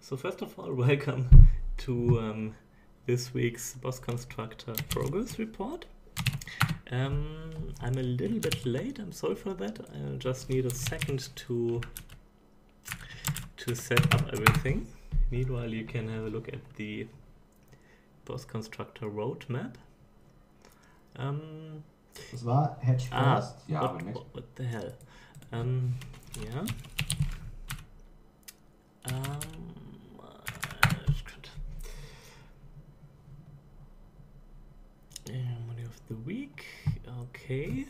So first of all, welcome to this week's BossConstructor progress report. I'm a little bit late, I'm sorry for that. I just need a second to set up everything. Meanwhile, you can have a look at the BossConstructor roadmap. Das war Hedge First? Ja, aber nicht. What the hell? Yeah. Money of the week. Okay.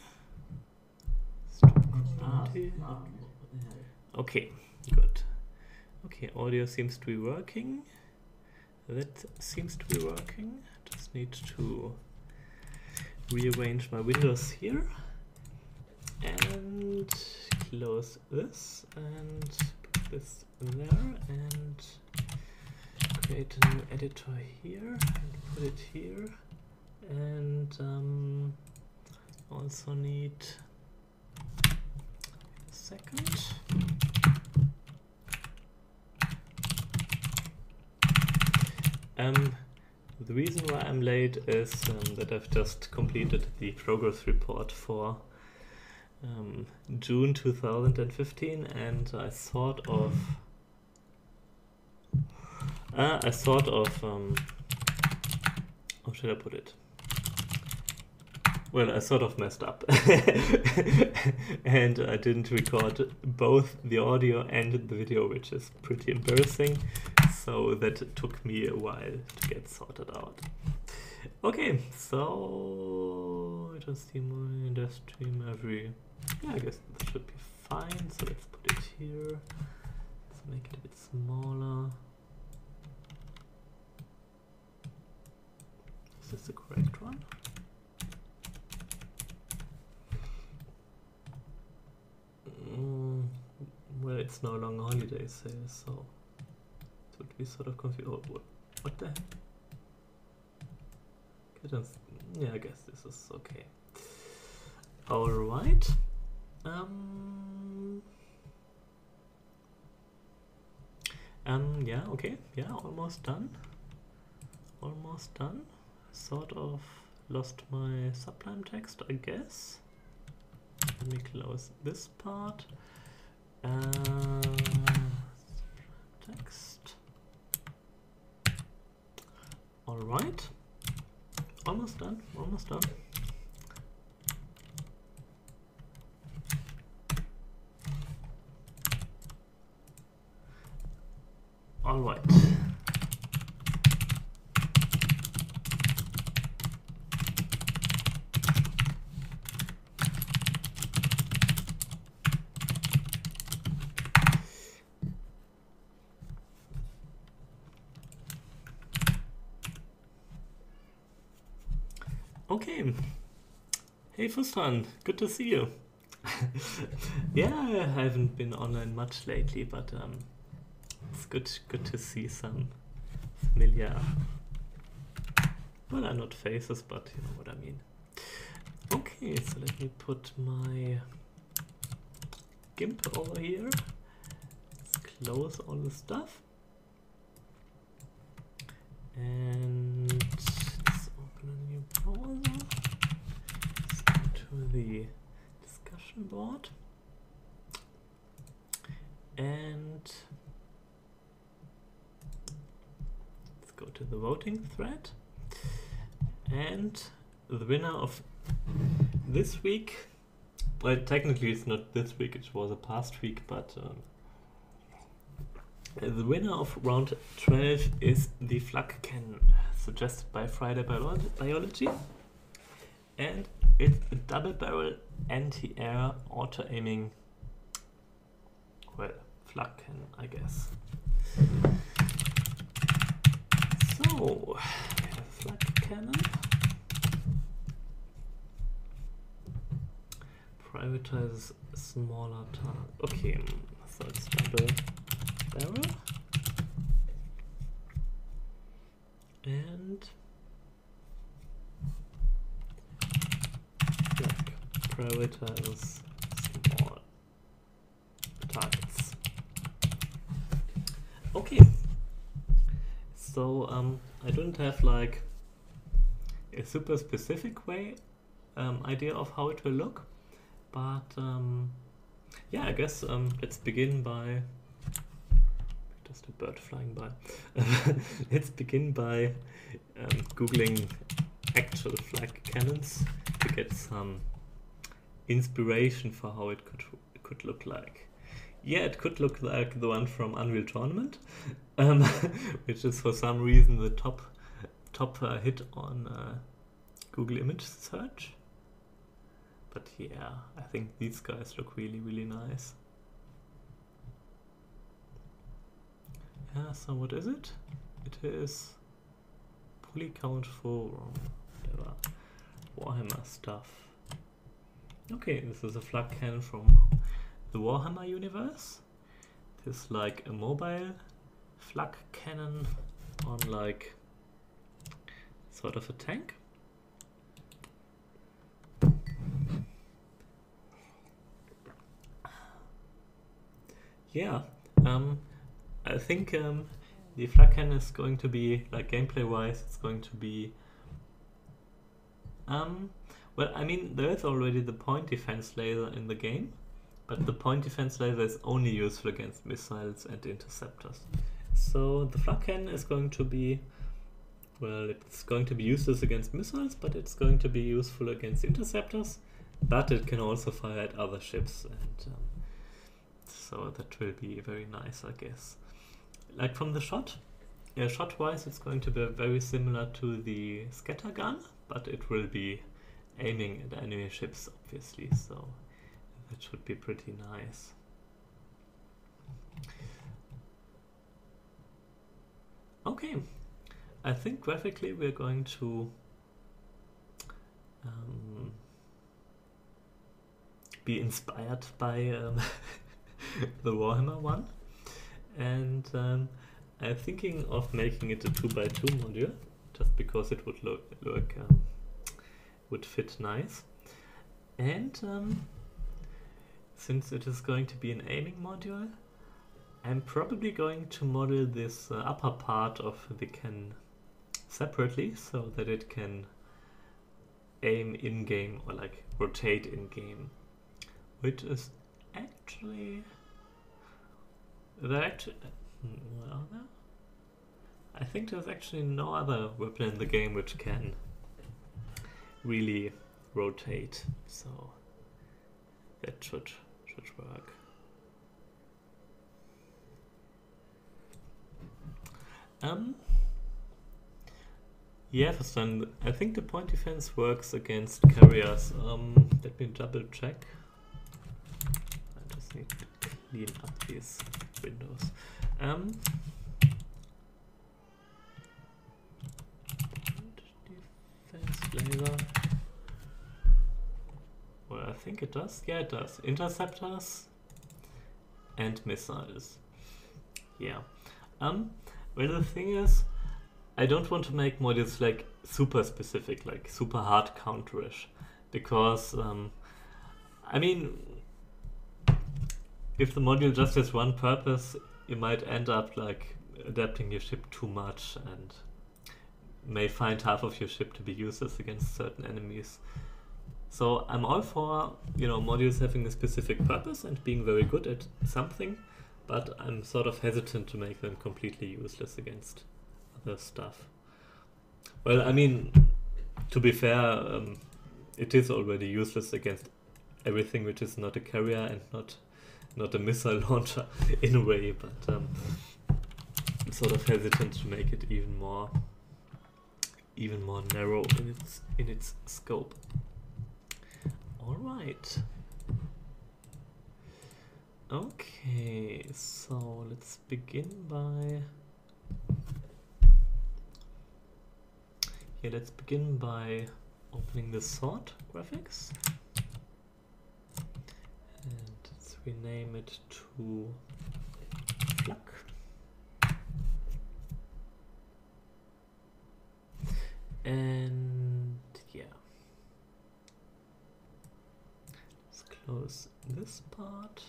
Okay, good. Okay, audio seems to be working. That seems to be working. Just need to rearrange my windows here and close this and put this there and create a new editor here and put it here, and also need a second. The reason why I'm late is that I've just completed the progress report for June 2015, and I sort of how should I put it? Well, I sort of messed up and I didn't record both the audio and the video, which is pretty embarrassing. So that took me a while to get sorted out. Okay, so just stream every. Yeah, I guess that should be fine. So let's put it here. Let's make it a bit smaller. Is this the correct one? Well, it's no longer holiday sale, so it would be sort of confused. Oh, what the heck? Yeah, I guess this is okay. Alright. Yeah, okay. Yeah, almost done. Almost done. Sort of lost my sublime text, I guess. Let me close this part. Text. All right. Almost done. Almost done. All right. Okay. Hey Fustan, good to see you. Yeah, I haven't been online much lately, but it's good to see some familiar, well, not faces, but you know what I mean. Okay, so let me put my GIMP over here. Let's close all the stuff. And let's open a new browser. Let's go to the discussion board. And let's go to the voting thread. And the winner of this week, well, technically it's not this week, it was a past week, but the winner of round 12 is the Flak cannon suggested by Friday Biology, and it's a double barrel anti-air auto-aiming, well, Flak cannon, I guess. So, we have a Flak cannon. Prioritize smaller target. Okay, so it's double barrel. And like prioritize small targets. Okay. So I don't have like a super specific idea of how it will look, but yeah, I guess let's begin by just a bird flying by. Let's begin by googling actual Flak cannons to get some inspiration for how it could look like. Yeah, it could look like the one from Unreal Tournament, which is for some reason the top hit on Google image search. But yeah, I think these guys look really, really nice. Yeah, so what is it? It is polycount for whatever Warhammer stuff. Okay, this is a Flak cannon from the Warhammer universe. This is like a mobile Flak cannon on like sort of a tank. Yeah, I think the Flak cannon is going to be, like gameplay wise, it's going to be well, I mean, there is already the point defense laser in the game, but the point defense laser is only useful against missiles and interceptors. So the Flak cannon is going to be, well, it's going to be useless against missiles, but it's going to be useful against interceptors, but it can also fire at other ships, and so that will be very nice, I guess. Like from the shot-wise, it's going to be very similar to the scatter gun, but it will be aiming at enemy ships, obviously, so that should be pretty nice. Okay, I think graphically we're going to be inspired by the Warhammer one, and I'm thinking of making it a 2x2 module, just because it would would fit nice. And since it is going to be an aiming module, I'm probably going to model this upper part of the cannon separately, so that it can aim in-game or like rotate in-game, which is actually I think there's actually no other weapon in the game which can really rotate, so that should work. Yeah, Verstanden. I think the point defense works against carriers. Let me double check. I just need to clean up these windows. Defense laser. Well, I think it does. Yeah, it does. Interceptors and missiles. Yeah. Well, the thing is, I don't want to make modules like super specific, like super hard counterish, because I mean, if the module just has one purpose, you might end up like adapting your ship too much and may find half of your ship to be useless against certain enemies. So I'm all for, you know, modules having a specific purpose and being very good at something, but I'm sort of hesitant to make them completely useless against other stuff. Well, I mean, to be fair, it is already useless against everything which is not a carrier and not a missile launcher in a way, but I'm sort of hesitant to make it even more narrow in its scope. All right. Okay, so let's begin by opening the sword graphics, and let's rename it to Flak. And yeah, let's close this part,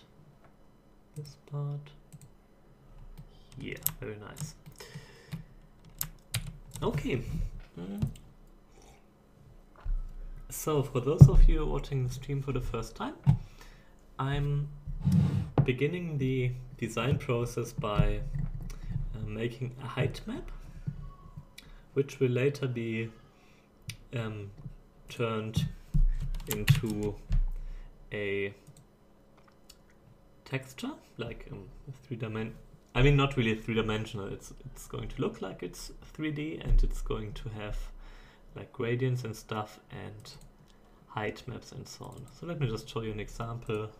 Yeah, very nice. Okay. So for those of you watching the stream for the first time, I'm beginning the design process by making a height map, which will later be turned into a texture, like I mean, not really three-dimensional. It's going to look like it's 3D, and it's going to have like gradients and stuff, and height maps and so on. So let me just show you an example.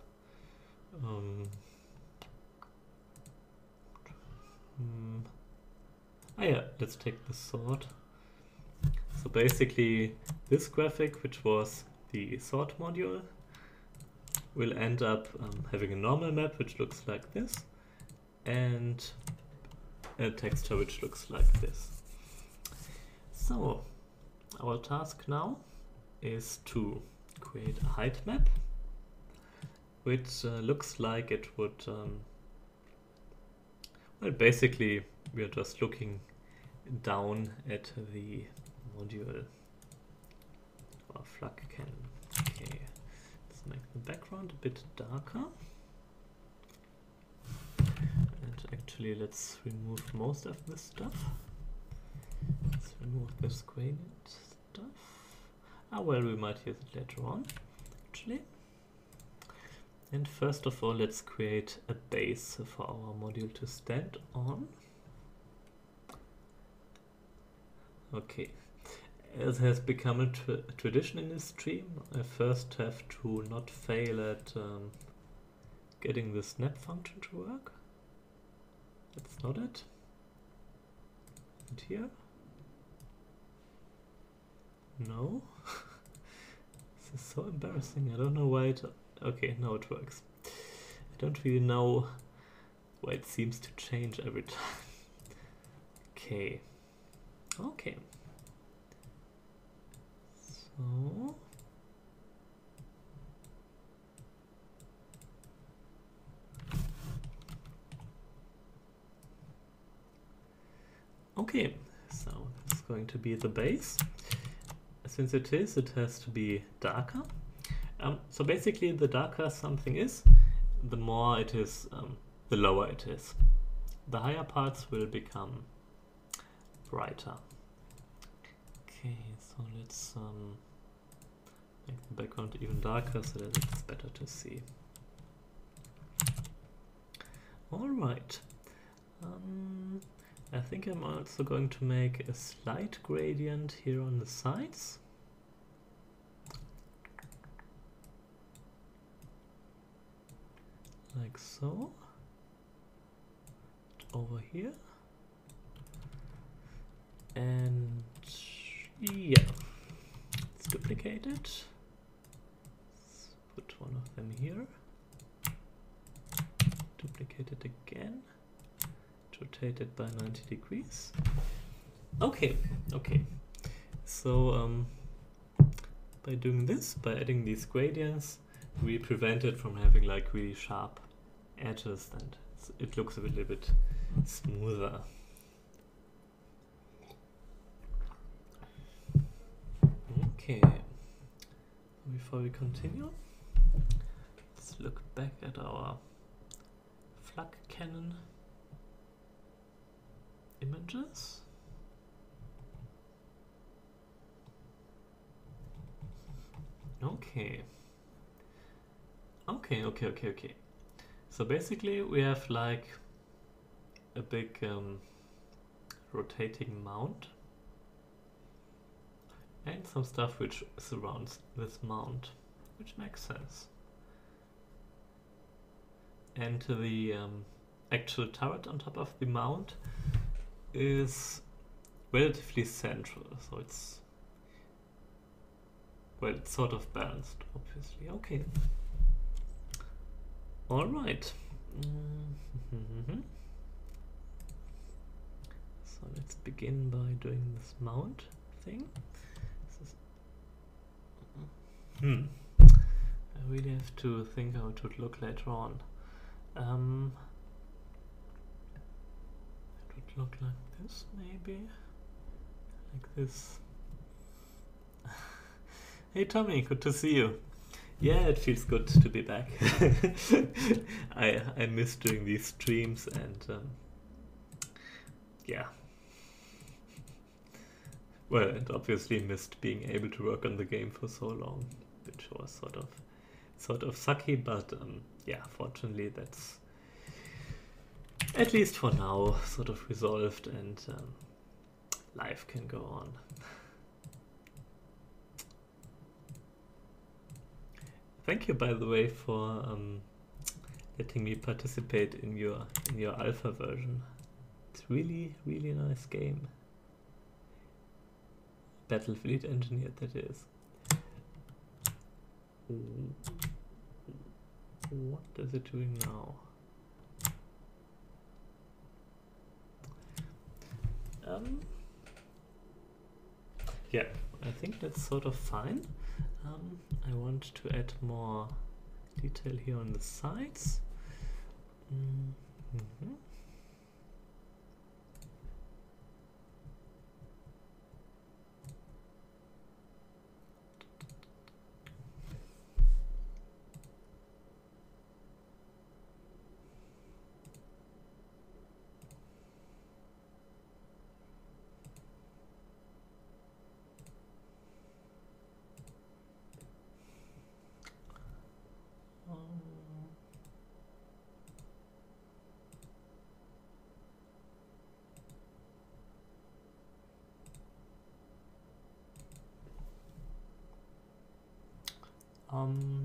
Yeah, let's take the sword. So basically, this graphic, which was the sword module, will end up having a normal map which looks like this, and a texture which looks like this. So our task now is to create a height map which looks like it would well, basically we are just looking down at the module or Flak cannon. Okay, let's make the background a bit darker. And actually let's remove most of this stuff. Let's remove this gradient stuff. Ah, well, we might use it later on, actually. And first of all, let's create a base for our module to stand on. Okay, as has become a tradition in this stream, I first have to not fail at getting the snap function to work. That's not it. And here? No. This is so embarrassing. I don't know why it... Okay, now it works. I don't really know why it seems to change every time. Okay. Okay. So... Okay, so it's going to be the base. Since it has to be darker. So basically, the darker something is, the more it is, the lower it is. The higher parts will become brighter. Okay, so let's make the background even darker so that it's better to see. All right. I think I'm also going to make a slight gradient here on the sides. Like so. Over here. And yeah, let's duplicate it. Let's put one of them here. Duplicate it again. Rotate it by 90 degrees. Okay, okay. So by doing this, by adding these gradients, we prevent it from having like really sharp edges, and it looks a little bit smoother. Okay. Before we continue, let's look back at our Flak cannon images. Okay. Okay. So basically we have like a big rotating mount and some stuff which surrounds this mount, which makes sense. And the actual turret on top of the mount is relatively central, so it's, well, it's sort of balanced, obviously. Okay. All right. So let's begin by doing this mount thing. This is I really have to think how it would look later on. look like this, maybe? Like this. Hey Tommy, good to see you. Yeah, it feels good to be back. I miss doing these streams and yeah. Well, and obviously missed being able to work on the game for so long, which was sort of sucky, but yeah, fortunately that's at least for now sort of resolved and life can go on. Thank you, by the way, for letting me participate in your alpha version. It's really nice game. Battlefield Engineer, that is. What is it doing now? Yeah, I think that's sort of fine. I want to add more detail here on the sides. Mm-hmm.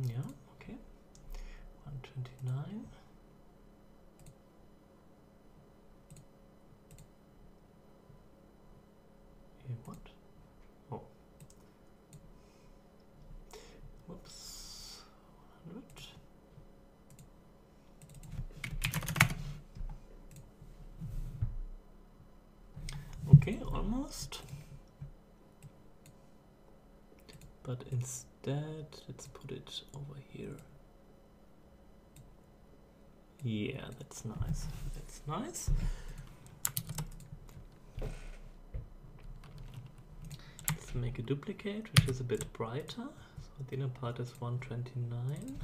Yeah, okay. 129. What? Oh. Whoops. 100. Okay, almost. But instead, let's put it over here. Yeah, that's nice. That's nice. Let's make a duplicate, which is a bit brighter. So the inner part is 129.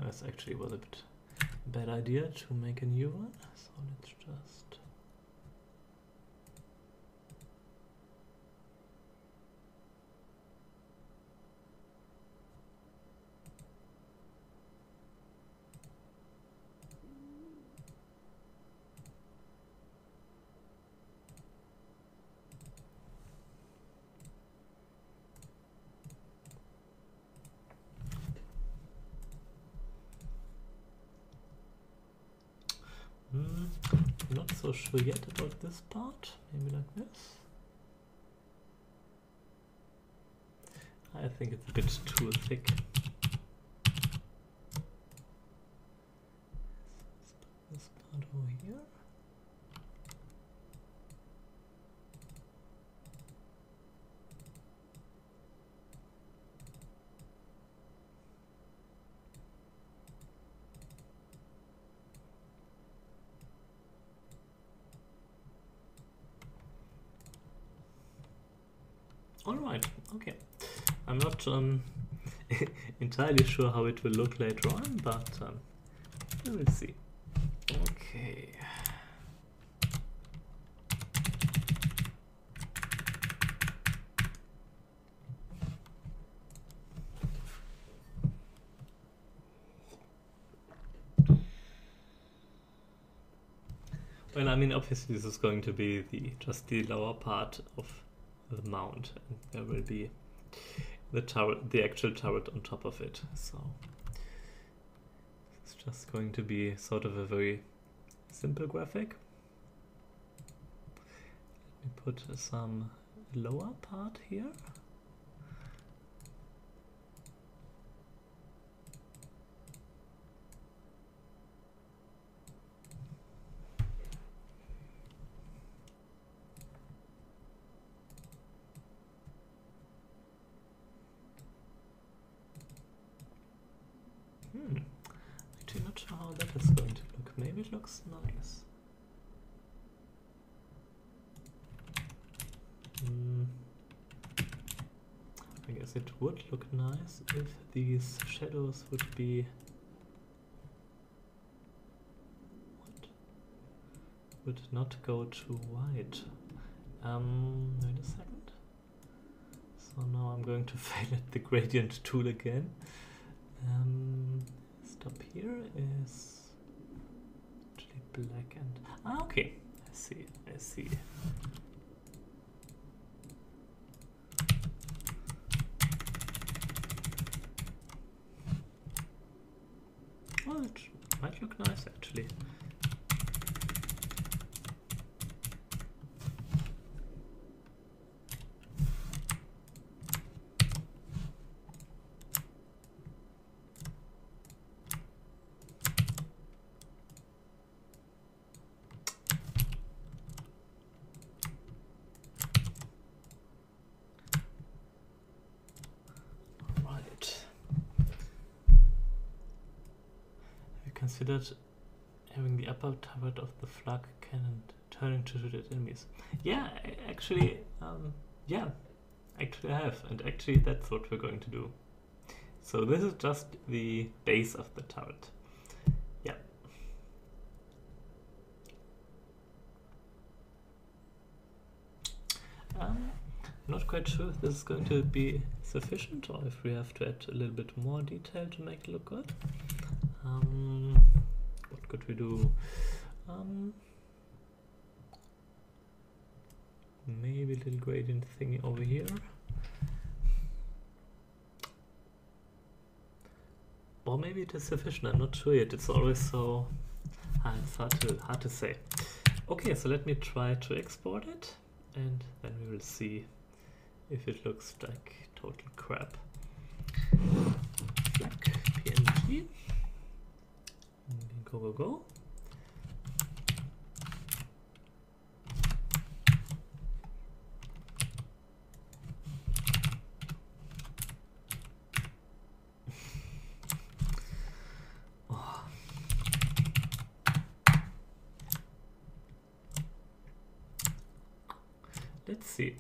This actually was a bit bad idea to make a new one, so let's just not so sure yet about this part. Maybe like this. I think it's a bit too thick. This part over here. All right, okay. I'm not entirely sure how it will look later on, but we will see. Okay. Well, I mean, obviously this is going to be just the lower part of the mount, and there will be the turret, the actual turret on top of it. So it's just going to be sort of a very simple graphic. Let me put some lower part here. it looks nice. I guess it would look nice if these shadows would be would not go too wide. Wait a second. So now I'm going to fail at the gradient tool again. Stop here is actually black and okay. I see. Well, it might look nice actually. Considered having the upper turret of the Flak cannon turning to shoot at enemies. Yeah, actually I have, and actually that's what we're going to do. So this is just the base of the turret. Yeah. Not quite sure if this is going to be sufficient or if we have to add a little bit more detail to make it look good. What could we do? Maybe a little gradient thingy over here. Or maybe it is sufficient, I'm not sure yet. It's always so it's hard to say. Okay, so let me try to export it and then we will see if it looks like total crap. Flak PNG. Go. Oh. Let's see.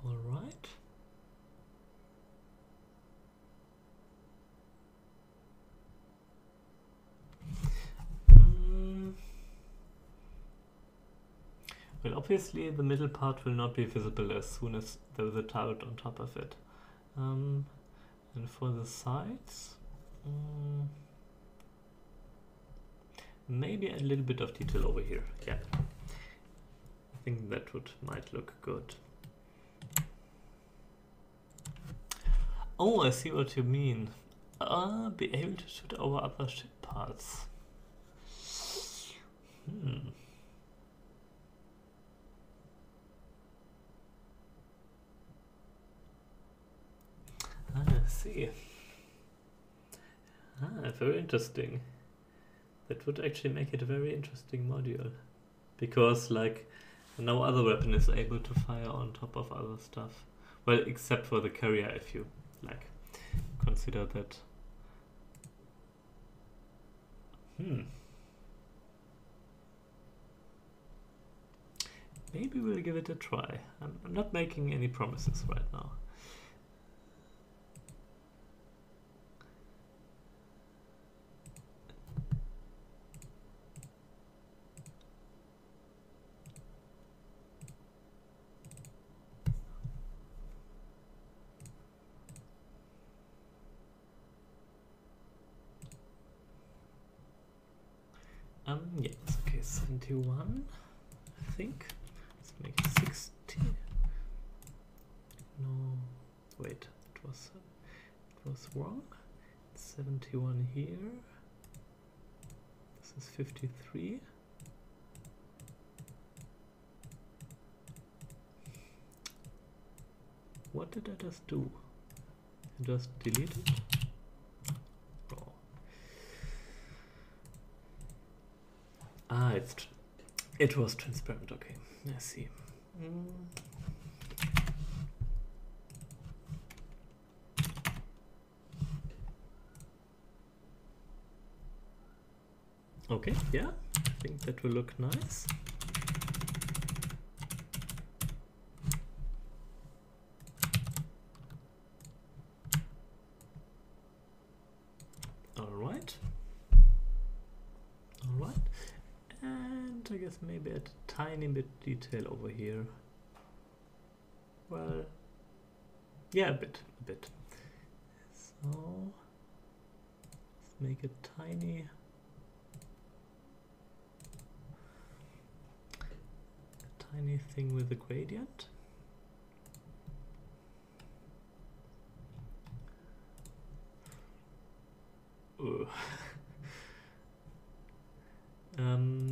All right. Well, obviously the middle part will not be visible as soon as there's a turret on top of it. And for the sides, maybe a little bit of detail over here. Yeah. I think that might look good. Oh, I see what you mean. Be able to shoot over other ship parts. I see. Very interesting. That would actually make it a very interesting module. Because, like, no other weapon is able to fire on top of other stuff. Well, except for the carrier, if you, like, consider that. Maybe we'll give it a try. I'm not making any promises right now. Yes, okay, 71, I think. Let's make it 60. No, wait, it was wrong. 71 here. This is 53. What did I just do? Just delete it. Oh. Ah, it was transparent. Okay, I see. Okay, yeah, I think that will look nice. Alright, and I guess maybe add a tiny bit detail over here. Well, yeah, a bit. So, let's make it tiny. Tiny thing with a gradient.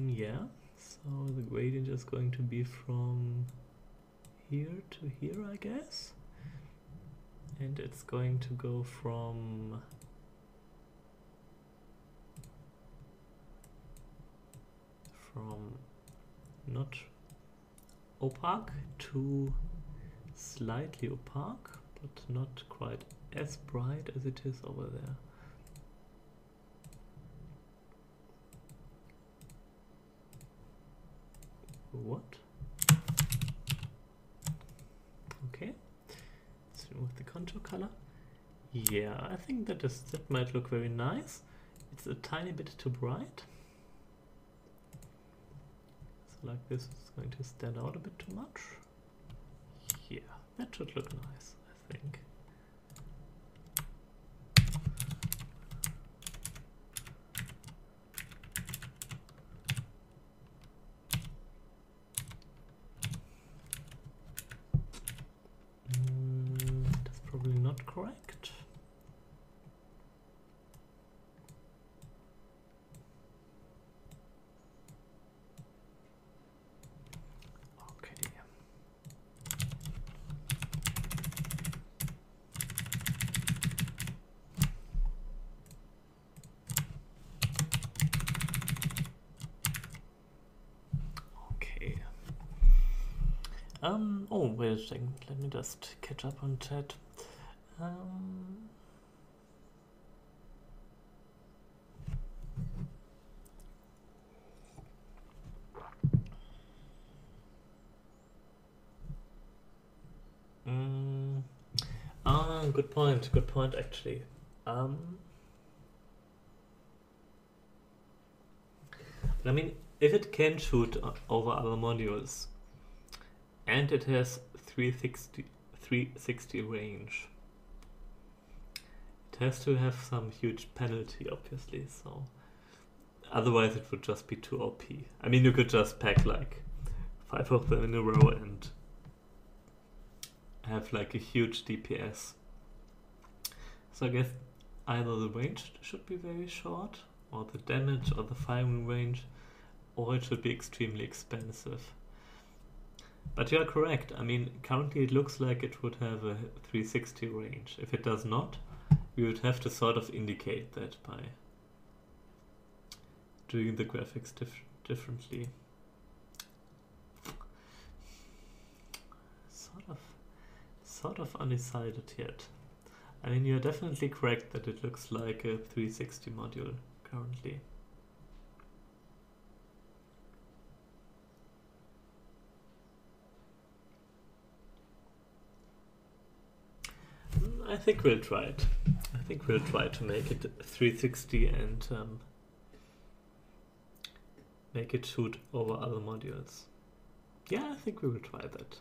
Yeah, so the gradient is going to be from here to here, I guess. And it's going to go from not opaque to slightly opaque, but not quite as bright as it is over there. What? Okay, let's remove the contour color. Yeah, I think that might look very nice. It's a tiny bit too bright. So like this is going to stand out a bit too much. Yeah, that should look nice, I think. That's probably not correct. Okay. Okay. Oh, wait a second. Let me just catch up on chat. Good point actually. I mean, if it can shoot over other modules and it has 360 range, it has to have some huge penalty, obviously, so otherwise it would just be too OP. I mean, you could just pack like 5 of them in a row and have like a huge DPS. So I guess either the range should be very short, or the damage or the firing range, or it should be extremely expensive. But you are correct. I mean, currently it looks like it would have a 360 range. If it does not, we would have to sort of indicate that by doing the graphics differently. Sort of undecided yet. I mean, you're definitely correct that it looks like a 360 module currently. I think we'll try it. I think we'll try to make it 360 and make it shoot over other modules. Yeah, I think we will try that.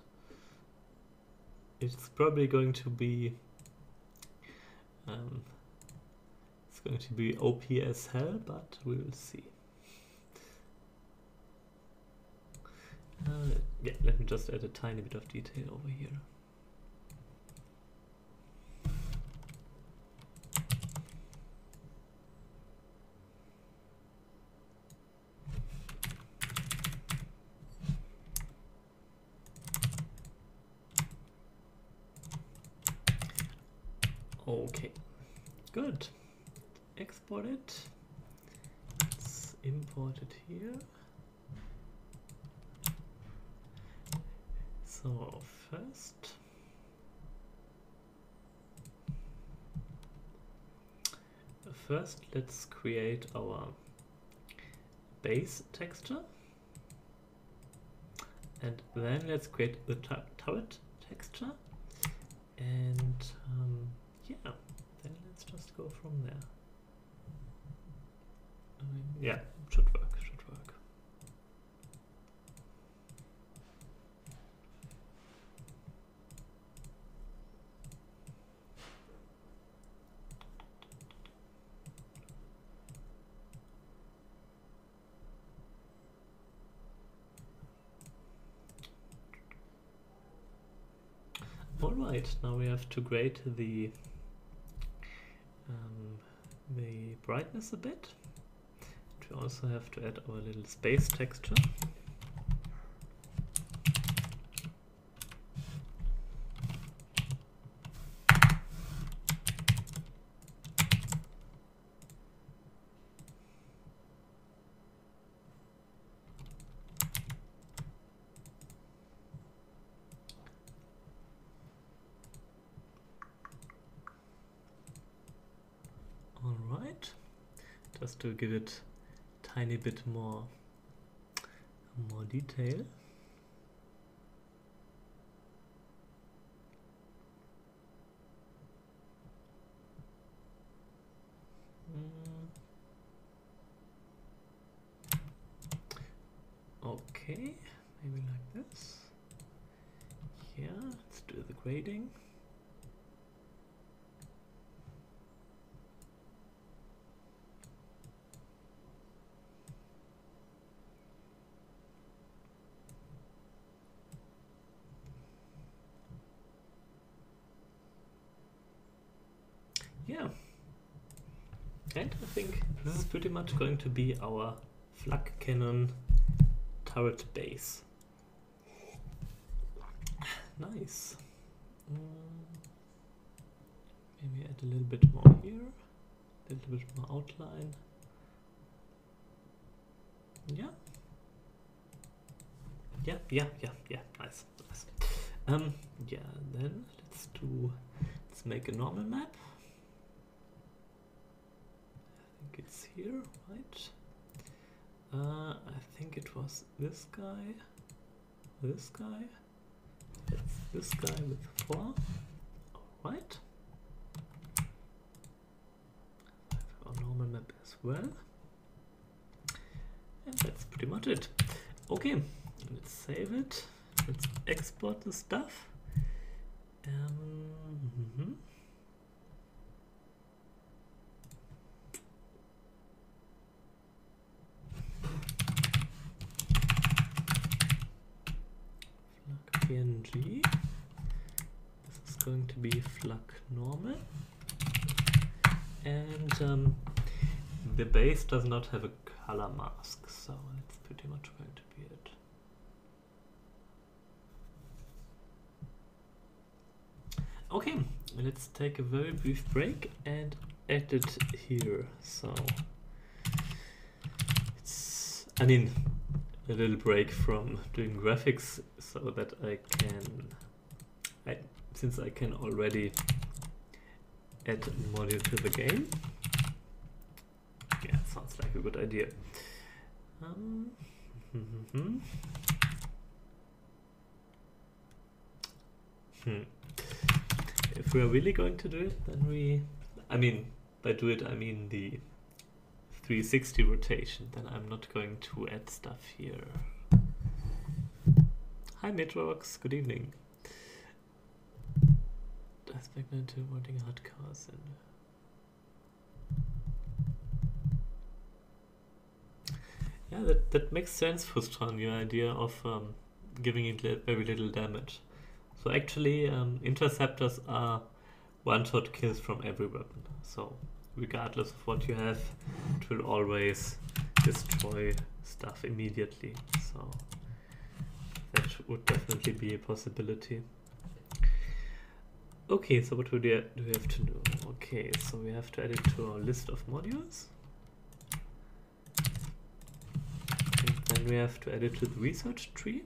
It's probably going to be it's going to be OP as hell, but we will see. Yeah, let me just add a tiny bit of detail over here. Okay, good. Export it. Let's import it here. So first let's create our base texture, and then let's create the turret texture, and yeah, then let's just go from there. Yeah, should work. Alright, now we have to grade the brightness a bit. We also have to add our little space texture. Alright, just to give it a tiny bit more detail. Okay, maybe like this. Yeah, let's do the grading. Yeah, and I think this is pretty much going to be our Flak cannon turret base. Nice. Maybe add a little bit more here, a little bit more outline. Yeah. Nice. Yeah, then let's make a normal map. I think it's here, right? I think it was this guy, this guy. That's this guy with 4. Alright. I have our normal map as well. And that's pretty much it. Okay, let's save it. Let's export the stuff. PNG. This is going to be Flak normal, and the base does not have a color mask, so that's pretty much going to be it. Okay, let's take a very brief break and edit here. So it's, I mean, a little break from doing graphics so that since I can already add a module to the game. Yeah, sounds like a good idea. If we are really going to do it, then by do it I mean the 360 rotation, then I'm not going to add stuff here. Hi Midrox, good evening. Aspect into wanting hardcores and yeah, that makes sense, Fustran, your idea of giving it very little damage. So actually interceptors are one-shot kills from every weapon, so regardless of what you have, it will always destroy stuff immediately, so that would definitely be a possibility. Okay, so what do we have to do? Okay, so we have to add it to our list of modules. And then we have to add it to the research tree.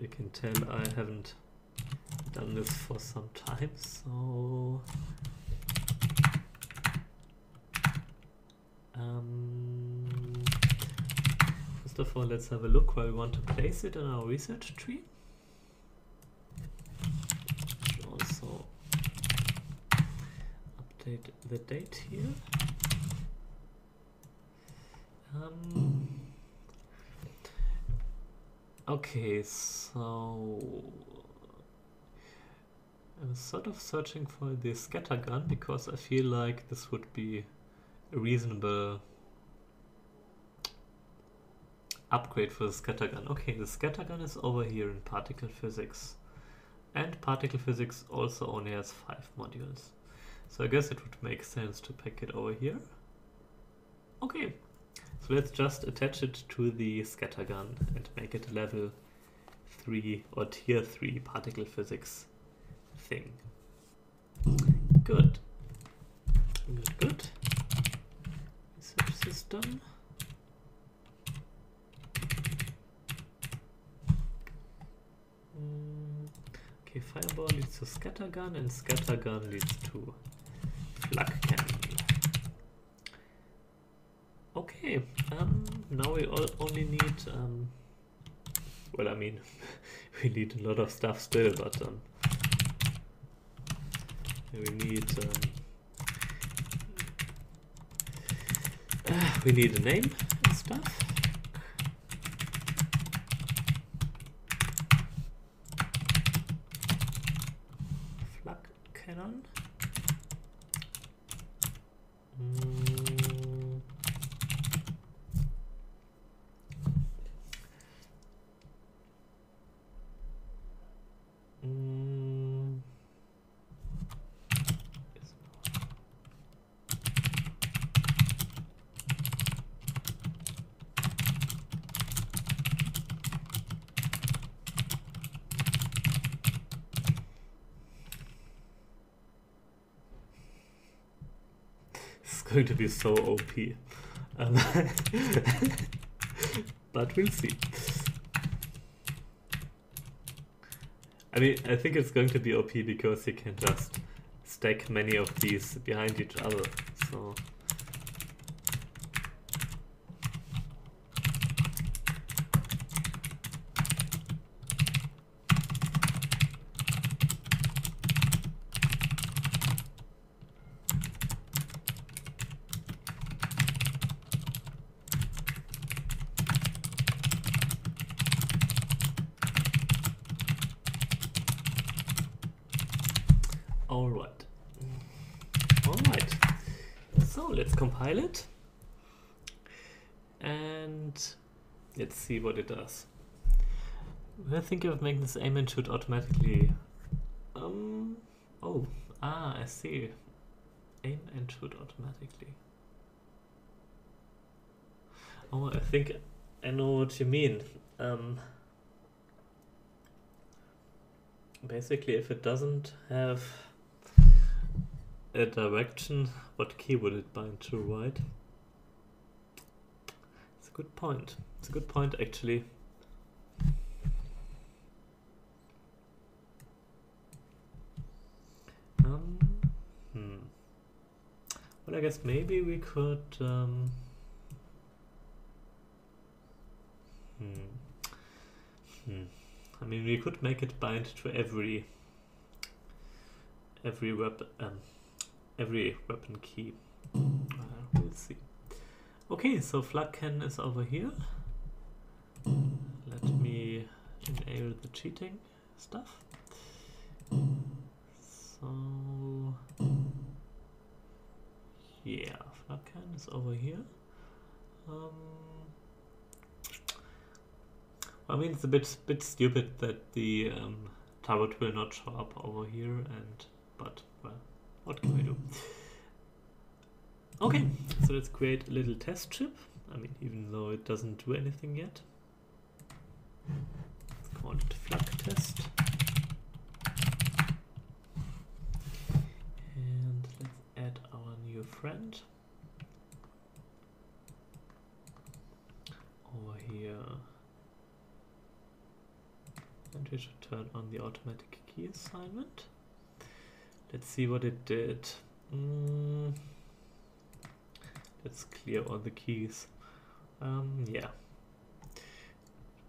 You can tell I haven't done this for some time, so first of all, let's have a look where we want to place it in our research tree. Also update the date here. Okay, so I was sort of searching for the scattergun because I feel like this would be a reasonable upgrade for the scattergun. Okay, the scattergun is over here in particle physics, and particle physics also only has 5 modules, so I guess it would make sense to pack it over here. Okay, so let's just attach it to the scattergun and make it a level 3 or tier 3 particle physics thing. Good. Good, good. Research system. Okay, fireball leads to scattergun and scattergun leads to flak cannon. Okay, now we only need, well, I mean, we need a lot of stuff still, but we need a name and stuff. Flak cannon. Going to be so OP, but we'll see. I mean, I think it's going to be OP because you can just stack many of these behind each other, so Alright, so let's compile it and let's see what it does. We're thinking of making this aim and shoot automatically. I see. Aim and shoot automatically. Oh, I think I know what you mean. Basically, if it doesn't have a direction, what key would it bind to, right? It's a good point. It's a good point, actually. Well, I guess maybe we could I mean, we could make it bind to every weapon key. We'll see. Okay, so Flak cannon is over here. Let me enable the cheating stuff. So yeah, Flak cannon is over here. I mean, it's a bit stupid that the turret will not show up over here, but well, what can we do? Okay, so let's create a little test chip. I mean, even though it doesn't do anything yet. Let's call it Flak test. friend. Over here. And we should turn on the automatic key assignment. Let's see what it did. Let's clear all the keys. Yeah.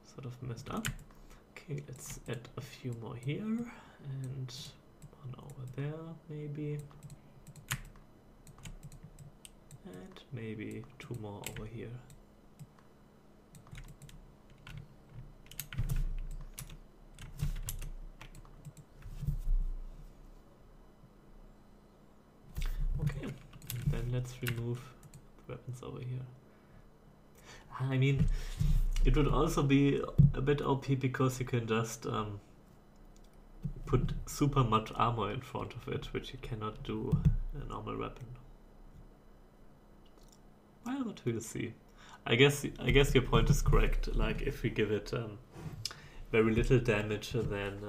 Sort of messed up. Okay, let's add a few more here and one over there maybe. And maybe 2 more over here. Okay, and then let's remove the weapons over here. I mean, it would also be a bit OP because you can just put super much armor in front of it, which you cannot do in a normal weapon. Well, what do you see? I guess your point is correct. Like if we give it very little damage, then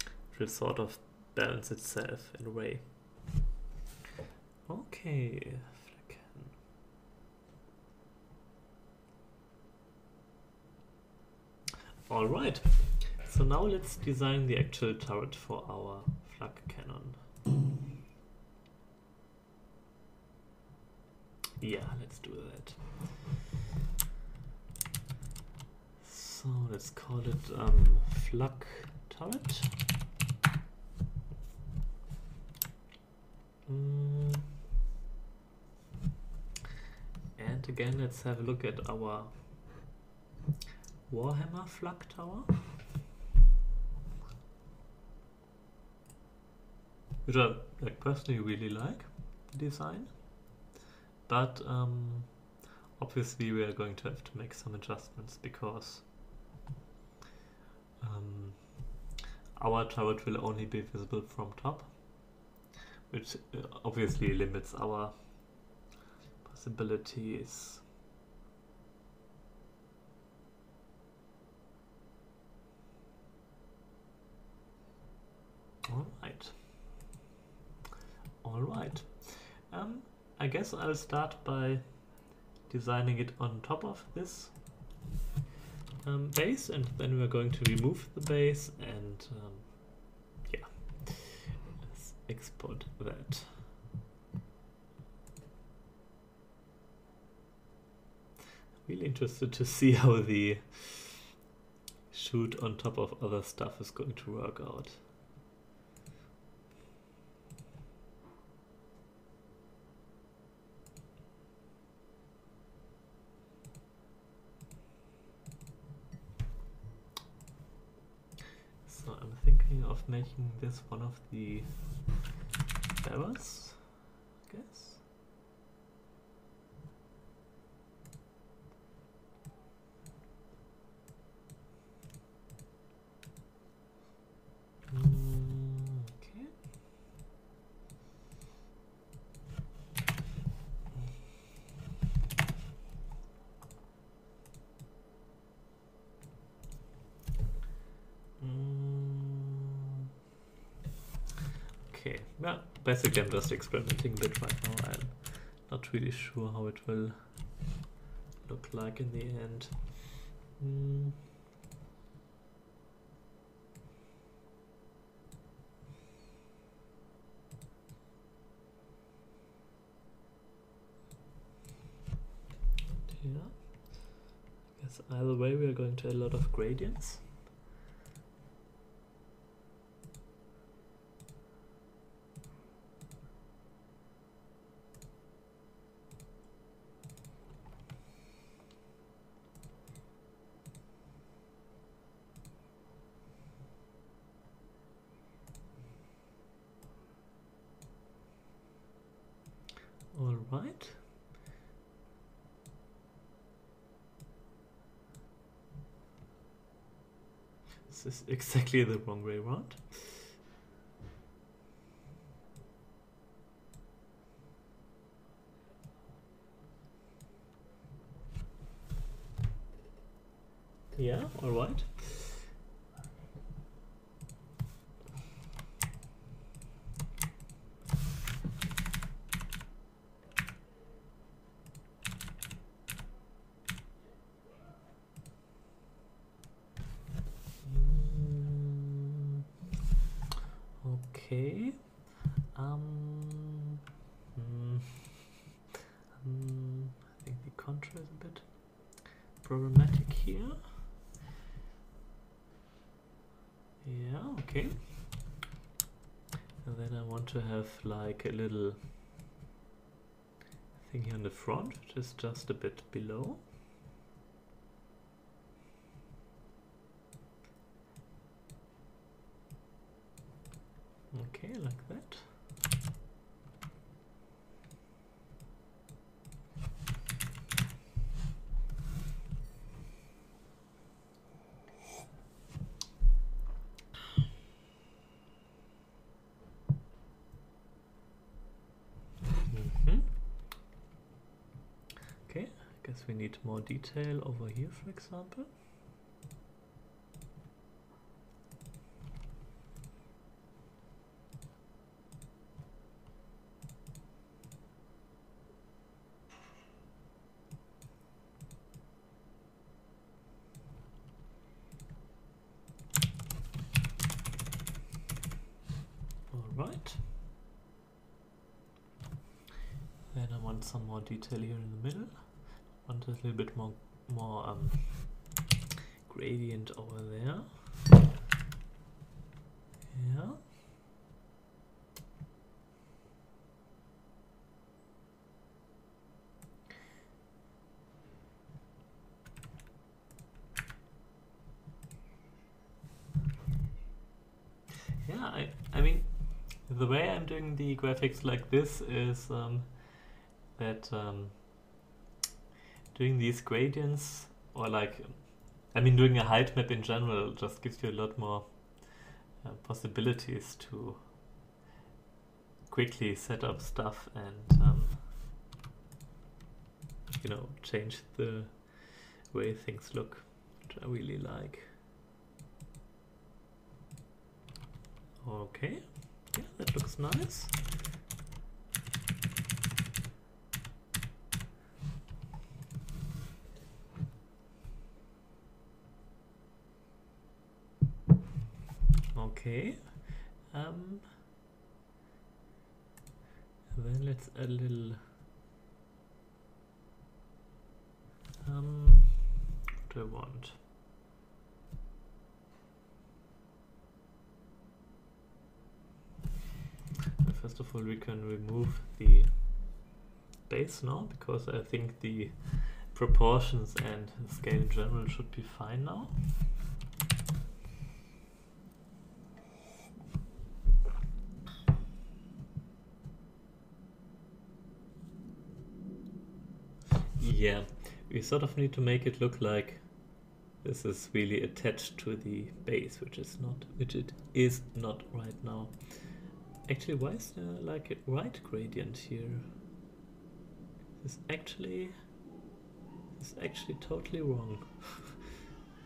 it will sort of balance itself in a way. Okay, Flak. All right. So now let's design the actual turret for our Flak cannon. Yeah, let's do that. So let's call it Flak turret. And again, let's have a look at our Warhammer Flak tower, which I personally really like the design, but obviously we are going to have to make some adjustments because our turret will only be visible from top, which obviously limits our possibilities. All right. I guess I'll start by designing it on top of this base, and then we're going to remove the base and yeah, let's export that. Really interested to see how the shoot on top of other stuff is going to work out. So I'm thinking of making this one of the barrels, I guess. Okay. Okay, well, basically I'm just experimenting a bit right now. I'm not really sure how it will look like in the end. Yeah, I guess either way we are going to add a lot of gradients. All right. This is exactly the wrong way around. Yeah, all right. problematic here. Yeah, okay. And then I want to have like a little thing here on the front, which is just a bit below. Okay, like that. Okay, I guess we need more detail over here, for example. Alright. Then I want some more detail here in the middle. I want a little bit more gradient over there. Yeah. Yeah, I mean, the way I'm doing the graphics like this is that doing these gradients, or like, I mean, doing a height map in general just gives you a lot more possibilities to quickly set up stuff and you know, change the way things look, which I really like. Okay, yeah, that looks nice. Okay, then let's add a little what do I want? First of all, we can remove the base now, because I think the proportions and the scale in general should be fine now. Yeah, we sort of need to make it look like this is really attached to the base, which it is not right now. Actually, why is there like a right gradient here? This is actually totally wrong.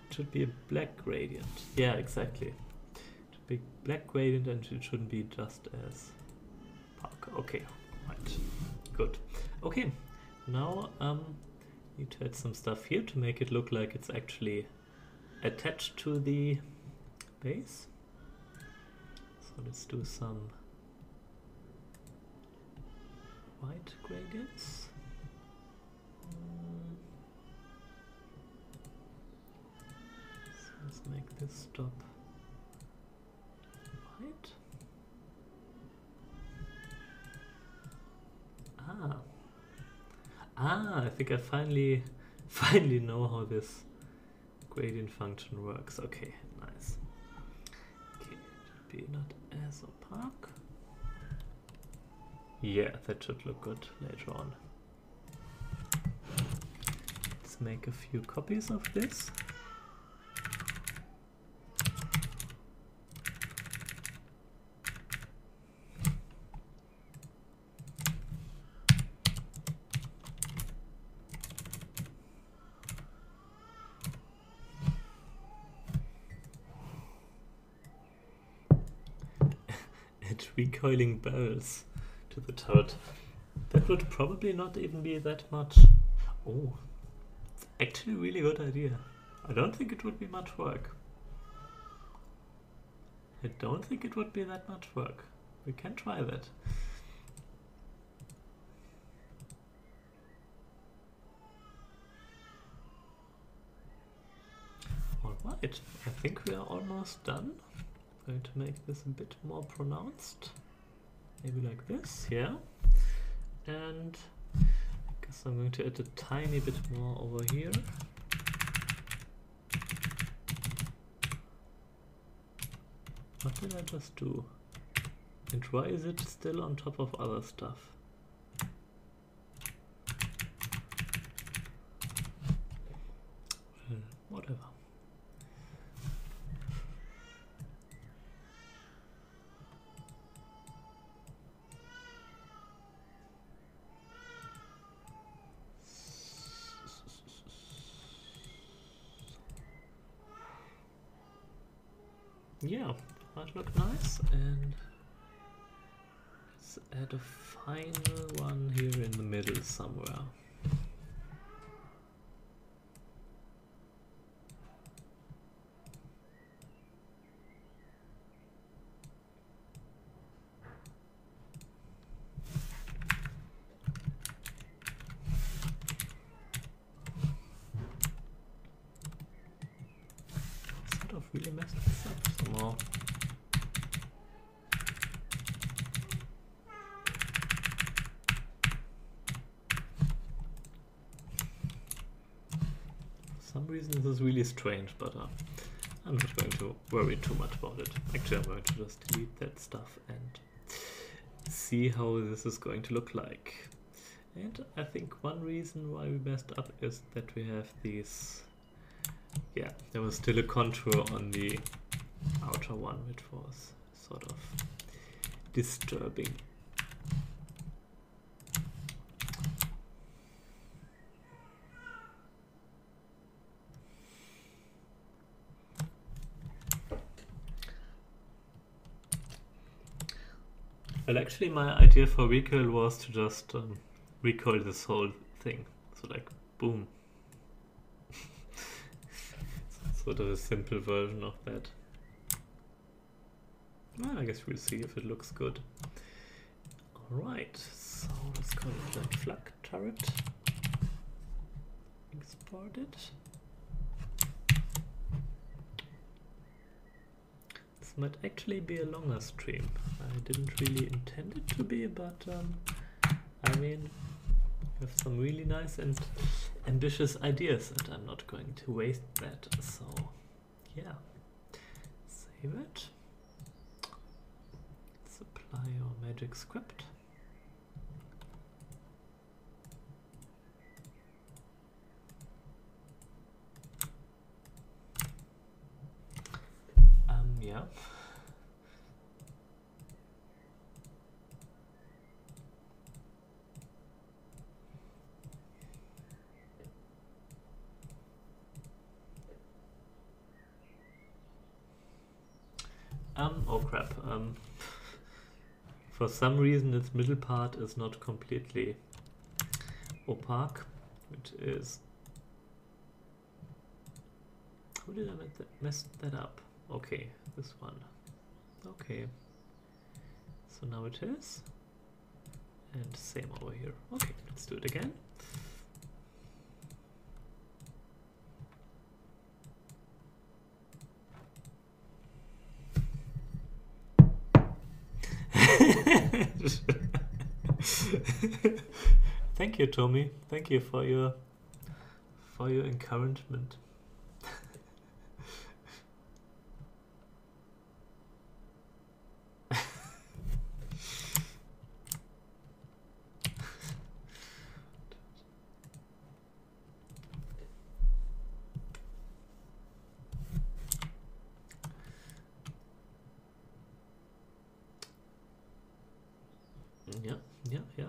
It should be a black gradient. Yeah, exactly. It should be black gradient, and it shouldn't be just as park. Okay, right, good. Okay, now need to add some stuff here to make it look like it's actually attached to the base. So let's do some white gradients. So let's make this stop white. I think I finally know how this gradient function works. Okay, nice. Okay, it should be not as opaque. Yeah, that should look good later on. Let's make a few copies of this. Recoiling barrels to the turret. That would probably not even be that much. Oh, it's actually a really good idea. I don't think it would be much work. I don't think it would be that much work. We can try that. Alright, I think we are almost done. I'm going to make this a bit more pronounced. Maybe like this, yeah. And I guess I'm going to add a tiny bit more over here. What did I just do? And why is it still on top of other stuff? Whatever. Yeah, that looked nice, and let's add a final one here in the middle somewhere. Sort of really messed this up somehow. For some reason this is really strange, but I'm not going to worry too much about it. Actually, I'm going to just delete that stuff and see how this is going to look like. And I think one reason why we messed up is that we have these... Yeah, there was still a contour on the outer one, which was sort of disturbing. Well, actually my idea for recoil was to just recoil this whole thing. So like, boom. Sort of a simple version of that. Well, I guess we'll see if it looks good. Alright, so let's call it like Flak turret. Export it. This might actually be a longer stream. I didn't really intend it to be, but I mean, I have some really nice and ambitious ideas and I'm not going to waste that, so yeah. Save it. Let's apply our magic script. Yeah. Oh crap. For some reason its middle part is not completely opaque, which is... How did I mess that up? Okay, this one. Okay. So now it is. And same over here. Okay, let's do it again. Thank you, Tommy. Thank you for your encouragement. Yeah.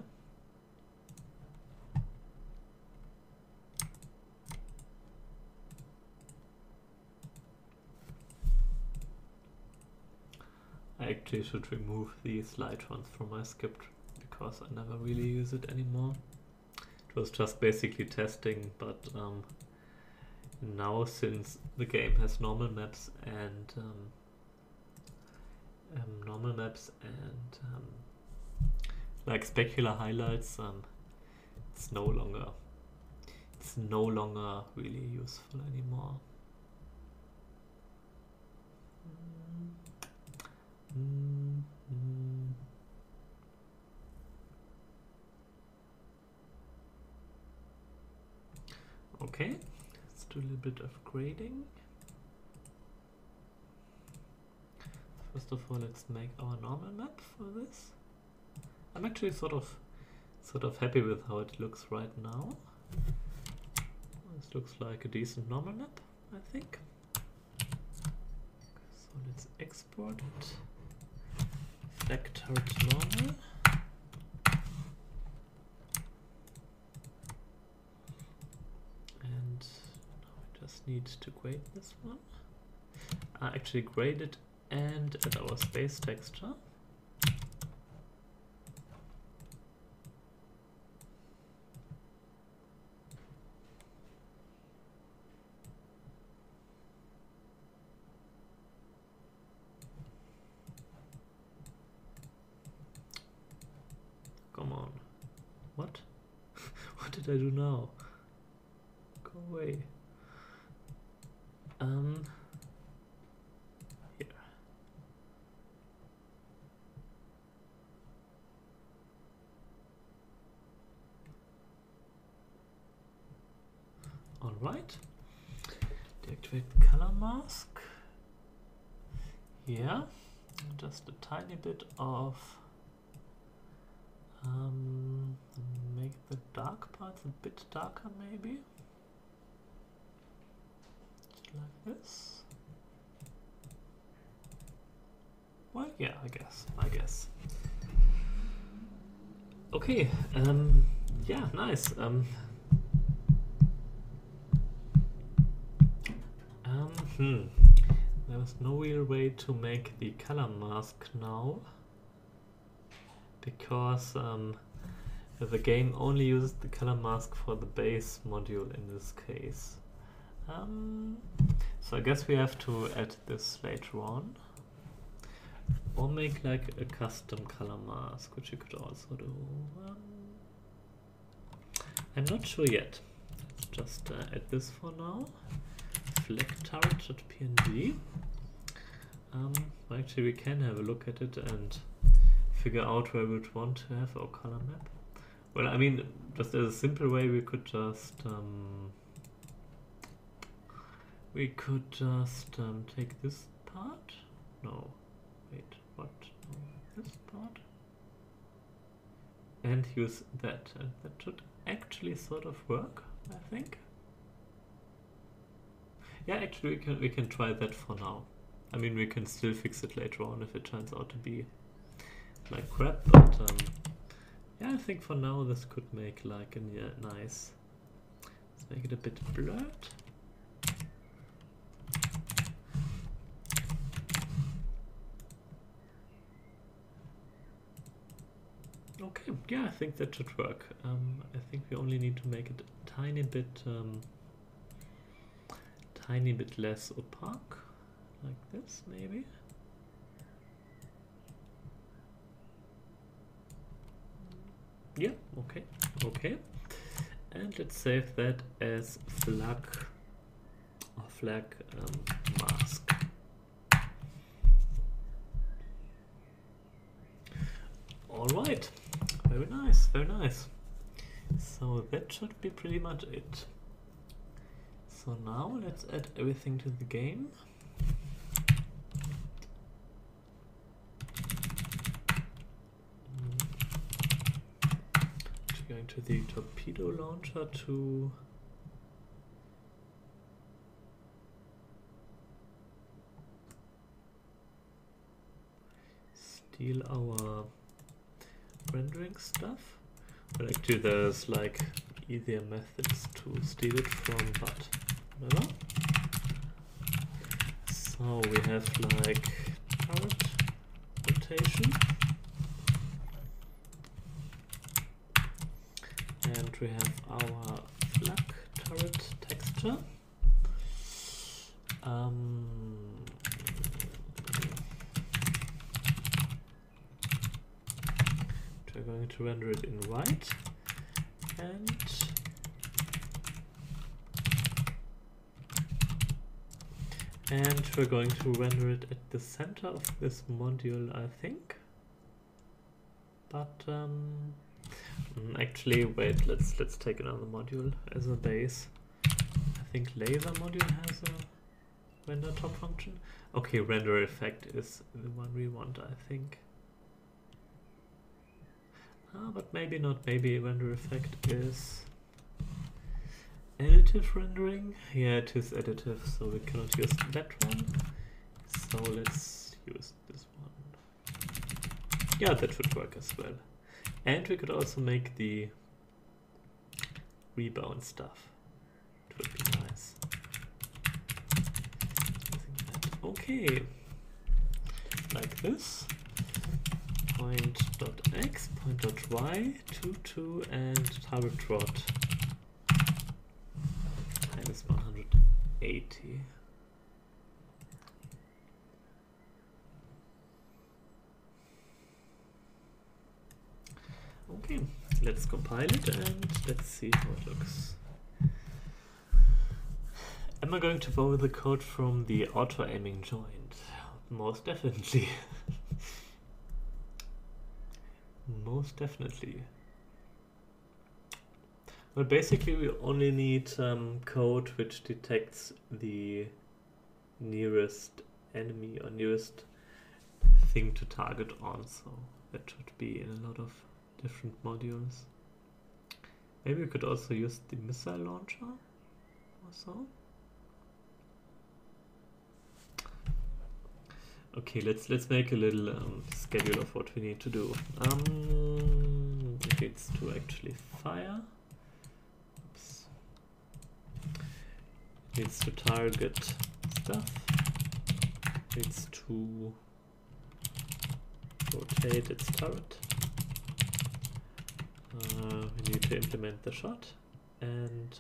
I actually should remove these light ones from my script because I never really use it anymore. It was just basically testing, but now since the game has normal maps and like specular highlights, it's no longer really useful anymore. Okay, let's do a little bit of grading. First of all, let's make our normal map for this. I'm actually sort of happy with how it looks right now. This looks like a decent normal map, I think. So let's export it. Flak turret normal. And now I just need to grade this one. Actually grade it and add our space texture. Come on. What? What did I do now? Go away. Here. All right. Deactivate the color mask. Yeah. Just a tiny bit of make the dark parts a bit darker, maybe. Just like this. Well, yeah, I guess. Okay, yeah, nice. There was no real way to make the color mask now, because the game only uses the color mask for the base module in this case. So I guess we have to add this later on, or make like a custom color mask, which you could also do. I'm not sure yet. Let's just add this for now. Flak turret.png. Actually, we can have a look at it and figure out where we would want to have our color map. Well, I mean, just as a simple way, we could just take this part. No, wait, what? No, this part, and use that, and that should actually sort of work, I think. Yeah, actually, we can try that for now. I mean, we can still fix it later on if it turns out to be like crap, but yeah, I think for now this could make like a nice. Let's make it a bit blurred. Okay, yeah, I think that should work. I think we only need to make it a tiny bit less opaque, like this maybe. Yeah, okay. And let's save that as Flak or Flak mask. All right, very nice, very nice. So that should be pretty much it. So now let's add everything to the game. Going to the torpedo launcher to steal our rendering stuff. Well, actually there's like easier methods to steal it from, but whatever. So we have like turret rotation, and we have our Flak turret texture. We're going to render it in white, and And we're going to render it at the center of this module, I think. But actually, wait, let's take another module as a base. I think laser module has a render top function. Okay, render effect is the one we want, I think. But maybe not. Maybe render effect is additive rendering. Yeah, it is additive, so we cannot use that one. So let's use this one. Yeah, that should work as well. And we could also make the rebound stuff. It would be nice. Okay, like this. Point.x, point.y, 2, and target trot minus 180. Okay, let's compile it and let's see how it looks. Am I going to borrow the code from the auto-aiming joint? Most definitely. Most definitely. Well, basically we only need code which detects the nearest enemy or nearest thing to target on, so that should be in a lot of different modules. Maybe we could also use the missile launcher or so. Okay, let's make a little schedule of what we need to do. It needs to actually fire. Oops. It needs to target stuff. It needs to rotate its turret. We need to implement the shot, and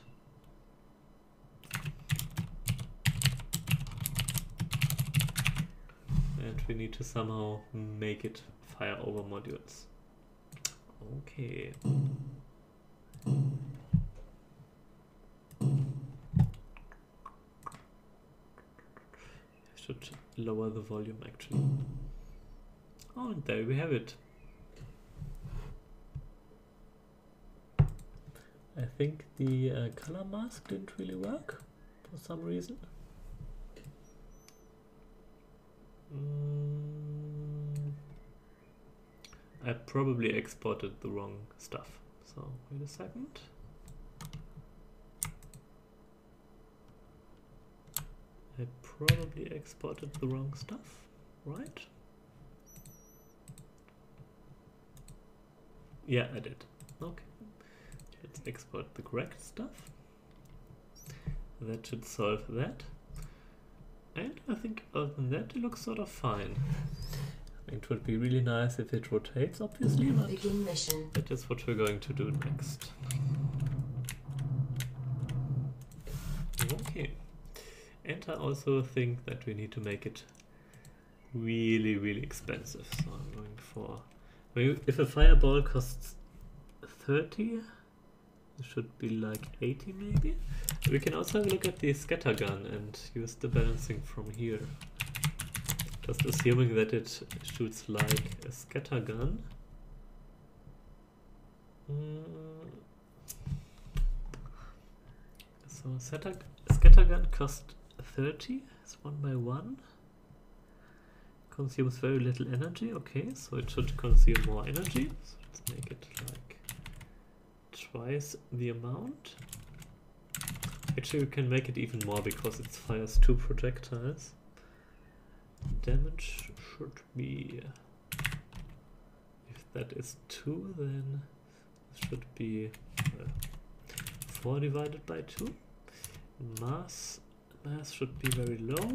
we need to somehow make it fire over modules. Okay. I should lower the volume actually. Oh, and there we have it. I think the color mask didn't really work for some reason. I probably exported the wrong stuff. So wait a second. I probably exported the wrong stuff, right? Yeah, I did. Okay. Let's export the correct stuff. That should solve that. And I think other than that, it looks sort of fine. It would be really nice if it rotates, obviously, but that is what we're going to do next. Okay. And I also think that we need to make it really, really expensive. So I'm going for... if a fireball costs 30, it should be like 80 maybe. We can also have a look at the scattergun and use the balancing from here. Just assuming that it shoots like a scattergun. So scattergun costs 30, it's 1 by 1. Consumes very little energy, okay, so it should consume more energy. So let's make it like twice the amount. Actually, we can make it even more because it fires 2 projectiles. Damage should be, if that is 2, then it should be 4 divided by 2. Mass should be very low.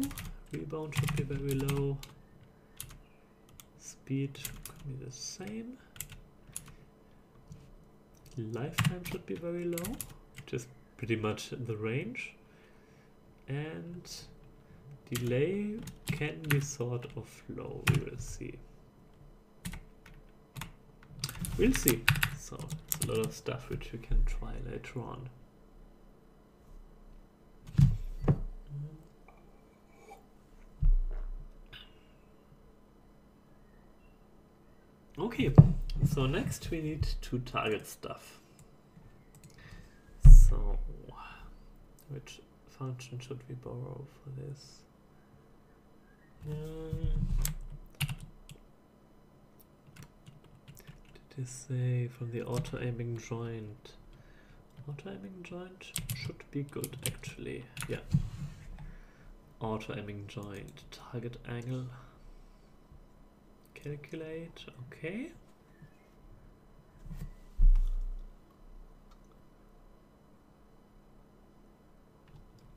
Rebound should be very low. Speed should be the same. Lifetime should be very low, which is pretty much the range. And delay can be sort of low, we will see. We'll see. So it's a lot of stuff which we can try later on. Okay, so next we need to target stuff. So, which function should we borrow for this? Did you say from the auto-aiming joint? Auto-aiming joint should be good actually, yeah. Auto-aiming joint, target angle, calculate, okay.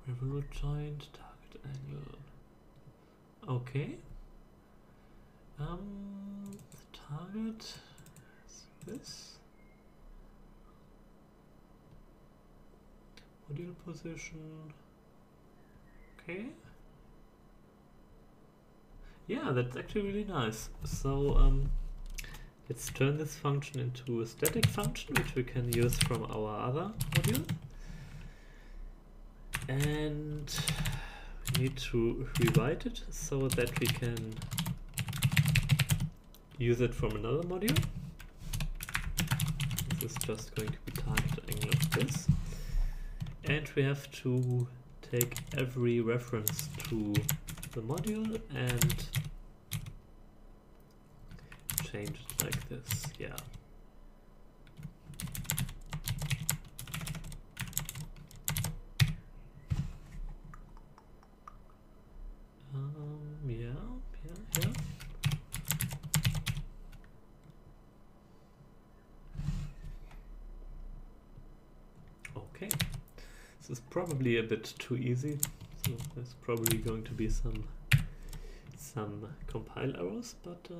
Revolute joint, target angle, okay. Target is this. Module position, okay. Yeah, that's actually really nice. So let's turn this function into a static function, which we can use from our other module. And we need to rewrite it so that we can use it from another module. This is just going to be target angle of this. And we have to take every reference to the module and change it like this, yeah. Yeah. Okay, this is probably a bit too easy, so there's probably going to be some compile errors, but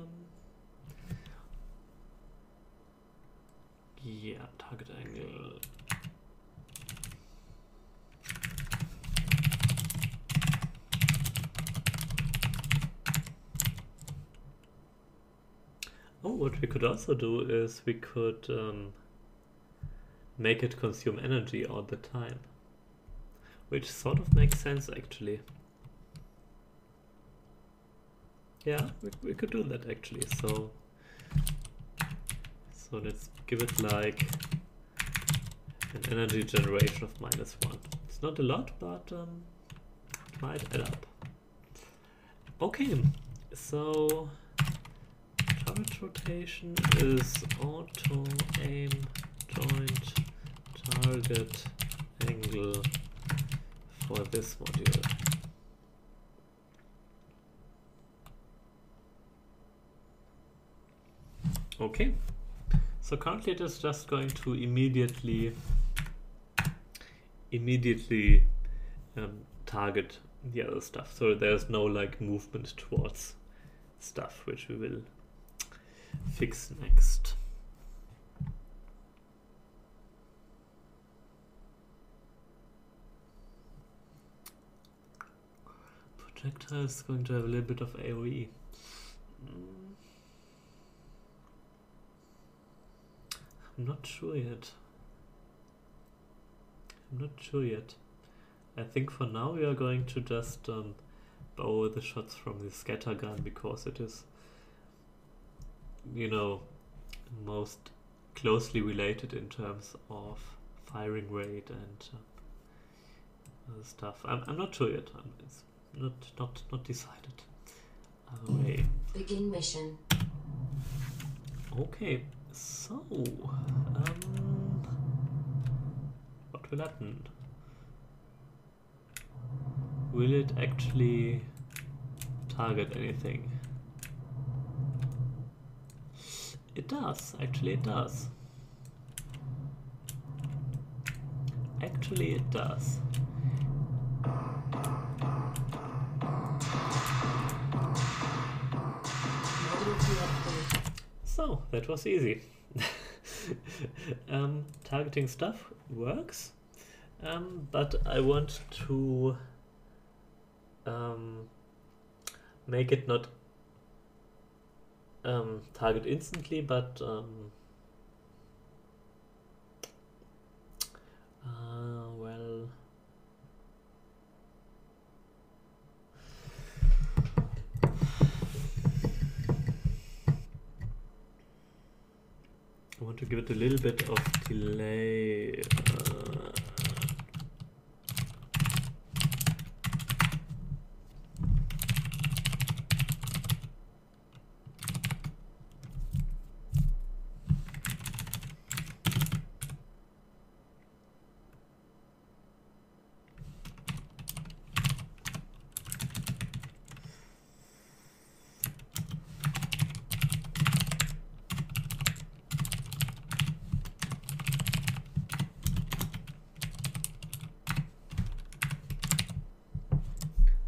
yeah, target angle. Oh, what we could also do is we could make it consume energy all the time, which sort of makes sense actually. Yeah, we could do that actually. So let's give it like an energy generation of -1. It's not a lot, but it might add up. Okay, so target rotation is auto aim joint target angle for this module. Okay, so currently it is just going to immediately target the other stuff. So there's no like movement towards stuff, which we will fix next. Projectile is going to have a little bit of AoE. I'm not sure yet. I think for now we are going to just borrow the shots from the scatter gun because it is, you know, most closely related in terms of firing rate and other stuff. I'm not sure yet. It's not decided. Wait. Begin mission. Okay, so what will happen? Will it actually target anything? It does, actually it does. Actually it does. So, that was easy. Targeting stuff works, but I want to make it not target instantly, but well, give it a little bit of delay.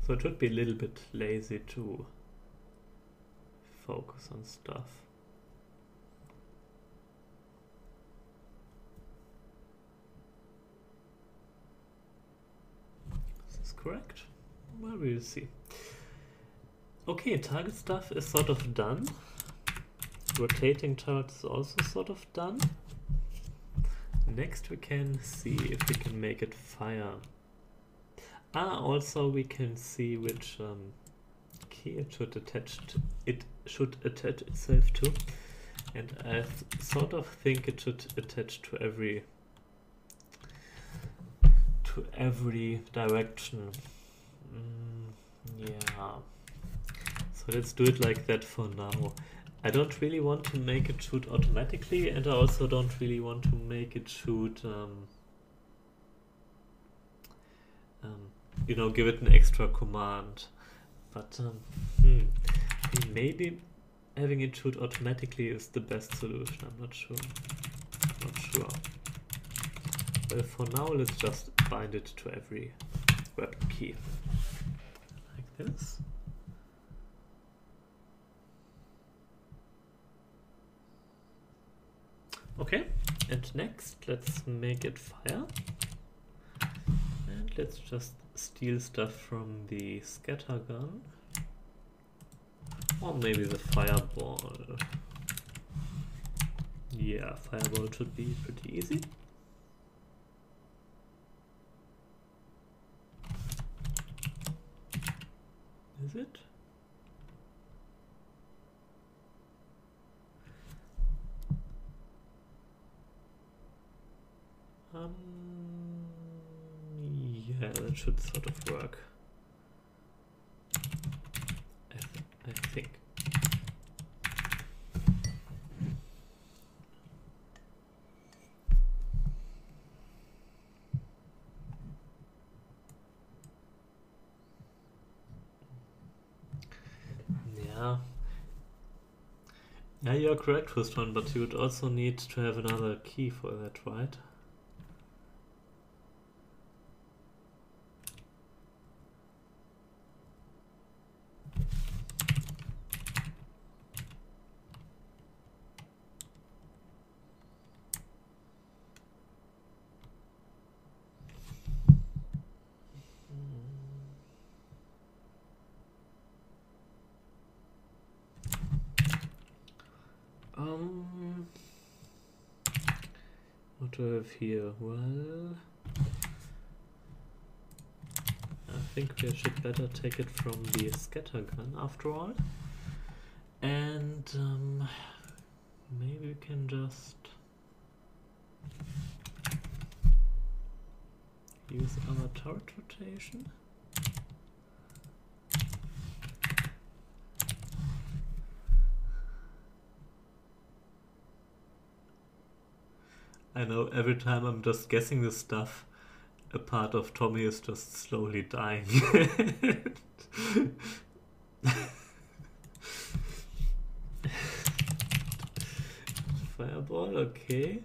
So it would be a little bit lazy to focus on stuff. Is this correct? Well, we'll see. Okay, target stuff is sort of done. Rotating target is also sort of done. Next we can see if we can make it fire. Also we can see which key it should attach itself to, and I sort of think it should attach to every direction. Yeah, so let's do it like that for now. I don't really want to make it shoot automatically, and I also don't really want to make it shoot you know, give it an extra command. But maybe having it shoot automatically is the best solution. I'm not sure. Well, for now, let's just bind it to every web key. Like this. Okay, and next, let's make it fire. And let's just steal stuff from the scatter gun, or maybe the fireball. Yeah, fireball should be pretty easy. Is it? Yeah, that should sort of work. I think. Yeah. Yeah, you're correct, Fuston, but you would also need to have another key for that, right? What do I have here? Well, I think we should better take it from the scatter gun after all. And maybe we can just use our turret rotation. I know every time I'm just guessing this stuff, a part of Tommy is just slowly dying. Fireball, okay.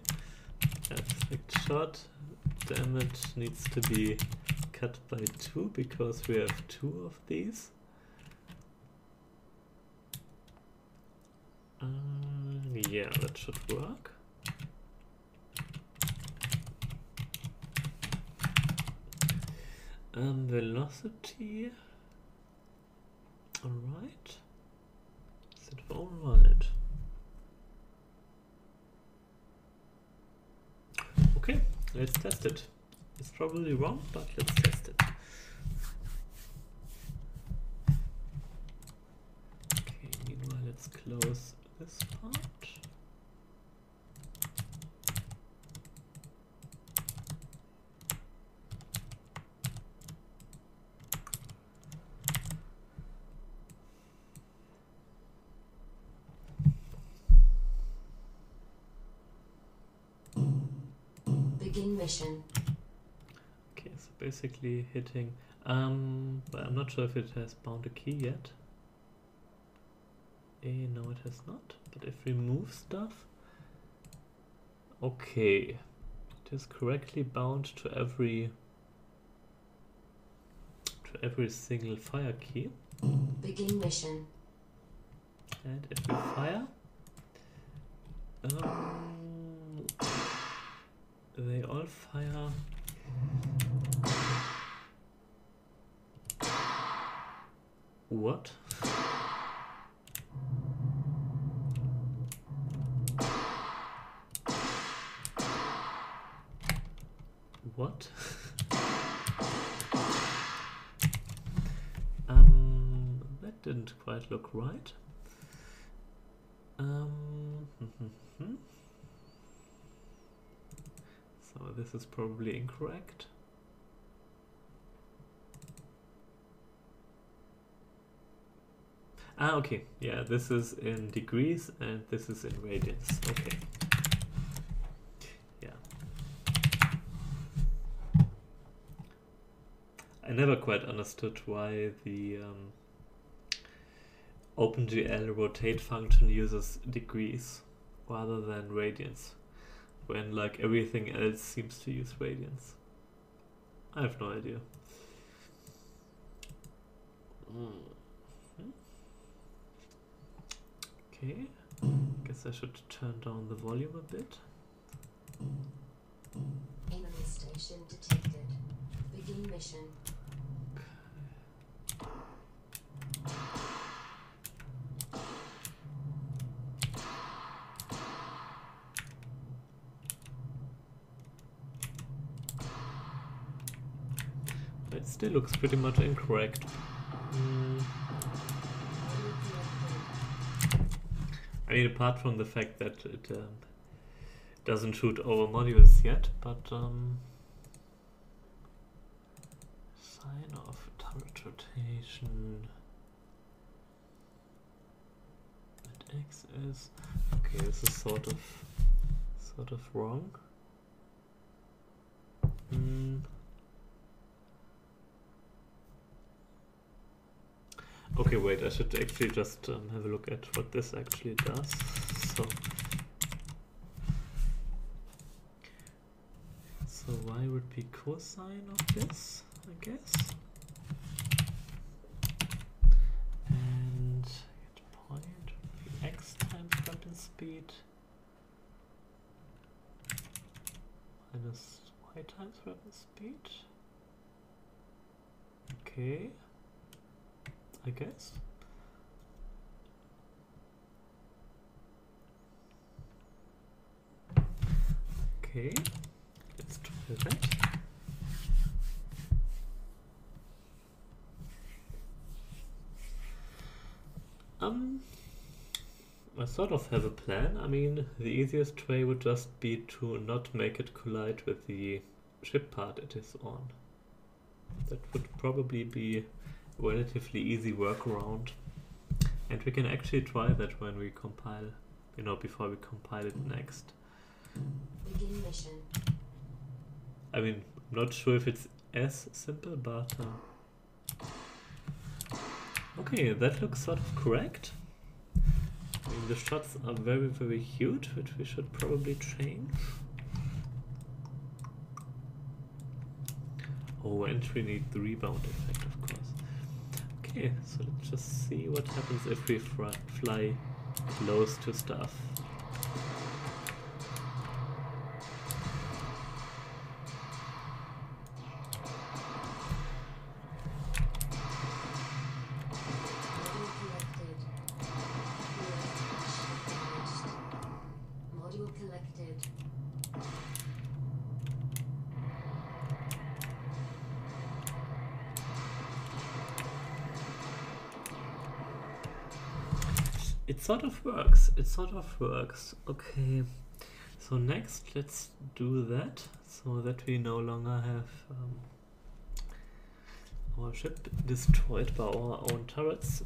Perfect shot. Damage needs to be cut by 2 because we have 2 of these. Yeah, that should work. Velocity. Alright. Is it alright? Okay, let's test it. It's probably wrong, but let's test it. Okay, meanwhile let's close this part. mission. Okay, so basically hitting, but I'm not sure if it has bound a key yet. No, it has not, but if we move stuff, okay, it is correctly bound to every single fire key. Begin mission. And if we fire, they all fire. What? What? That didn't quite look right. So this is probably incorrect. Okay, yeah, this is in degrees and this is in radians. Okay. Yeah. I never quite understood why the OpenGL rotate function uses degrees rather than radians, when like everything else seems to use radians. I have no idea. Okay, guess I should turn down the volume a bit. Enemy station detected. Begin mission. It still looks pretty much incorrect. I mean, apart from the fact that it doesn't shoot over modules yet, but sign of turret rotation. And X is okay. This is sort of wrong. Okay, wait, I should actually just have a look at what this actually does. So y would be cosine of this, I guess. And get point would be x times weapon speed minus y times weapon speed. Okay. I guess. Okay, let's try that. I sort of have a plan. I mean, the easiest way would just be to not make it collide with the ship part it is on. That would probably be relatively easy workaround, and we can actually try that when we compile, you know, before we compile it next. Begin mission. I mean, I'm not sure if it's as simple, but okay, that looks sort of correct. I mean, the shots are very, very huge, which we should probably change. Oh, and we need the rebound effect, of course. Okay, so let's just see what happens if we fly close to stuff. Module collected. It sort of works. It sort of works. Okay. So next, let's do that so that we no longer have our ship destroyed by our own turrets.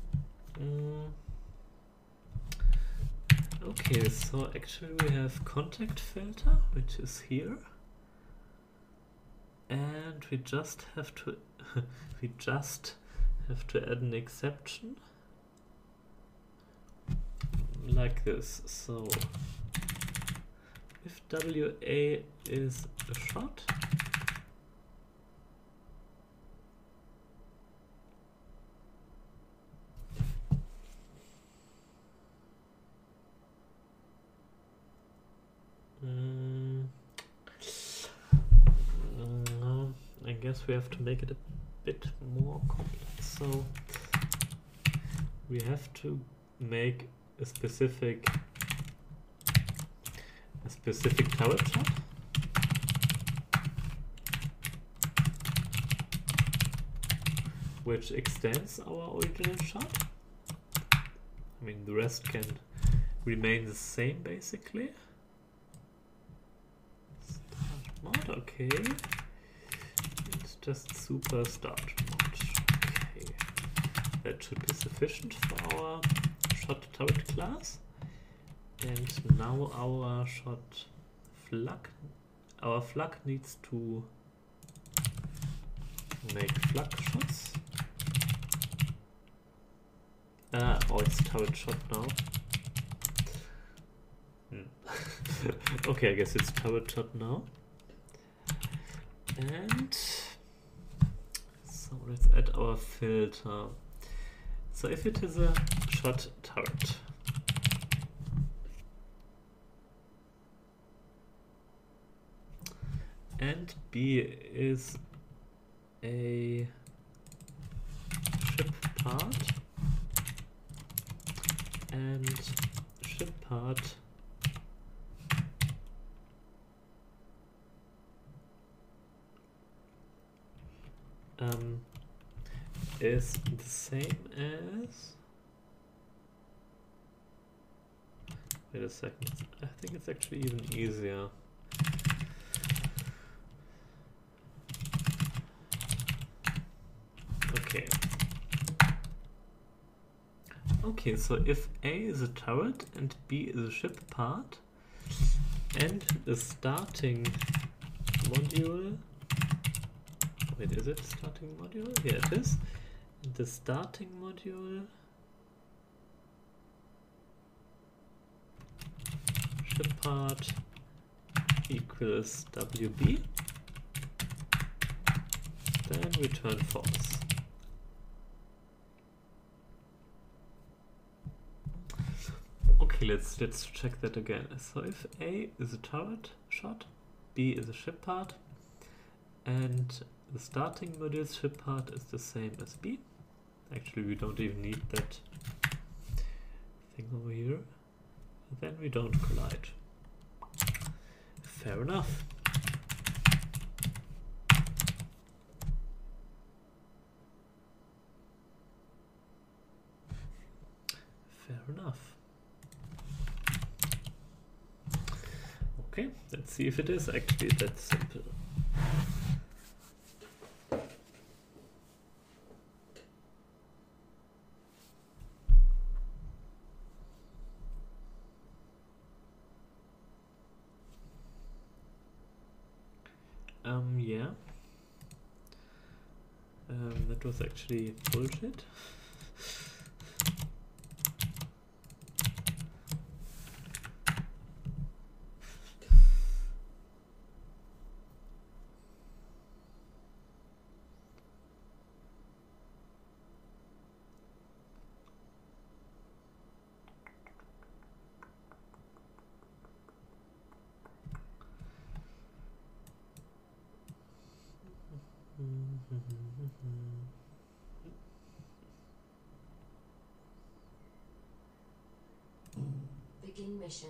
Okay, so actually we have contact filter, which is here. and we just have to we just have to add an exception like this. So if WA is a shot, I guess we have to make it a bit more complex. So we have to make a specific turret shot, which extends our original shot. I mean, the rest can remain the same basically. Start mod, okay. It's just super start mod. Okay. That should be sufficient for our shot turret class. And now our shot Flak, our Flak needs to make Flak shots. Oh, it's turret shot now. Okay, I guess it's turret shot now. And so let's add our filter. So if it is a shot turret, and B is a ship part, and ship part is the same as, wait a second, I think it's actually even easier. Okay. Okay, so if A is a turret and B is a ship part, and the starting module, wait, is it starting module? Yeah, it is. And the starting module ship part equals WB, then return false. Okay, let's check that again. So if A is a turret shot, B is a ship part, and the starting module's ship part is the same as B. Actually, we don't even need that thing over here. Then we don't collide. Fair enough. Fair enough. Okay, let's see if it is actually that simple. Yeah. That was actually bullshit. Begin mission.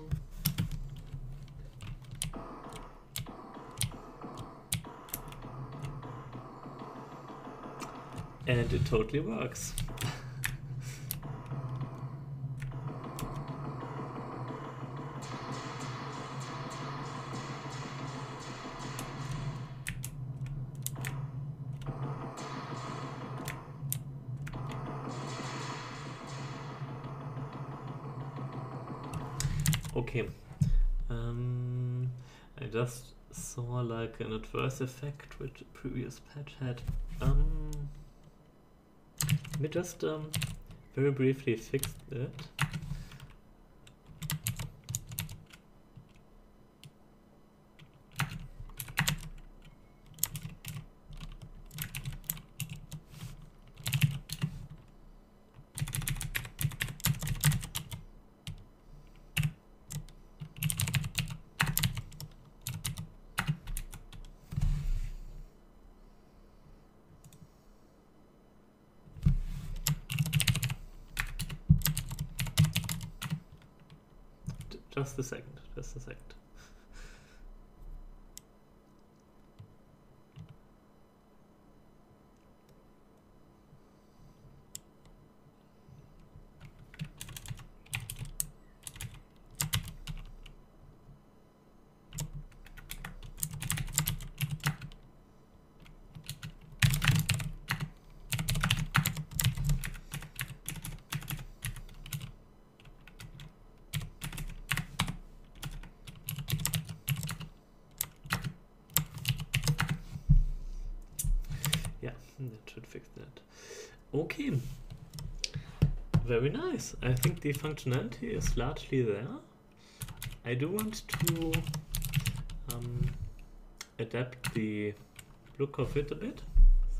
And it totally works. Okay, I just saw like an adverse effect which the previous patch had. Let me just very briefly fix it. Just a second, just a second. That should fix that. Okay. Very nice. I think the functionality is largely there. I do want to adapt the look of it a bit.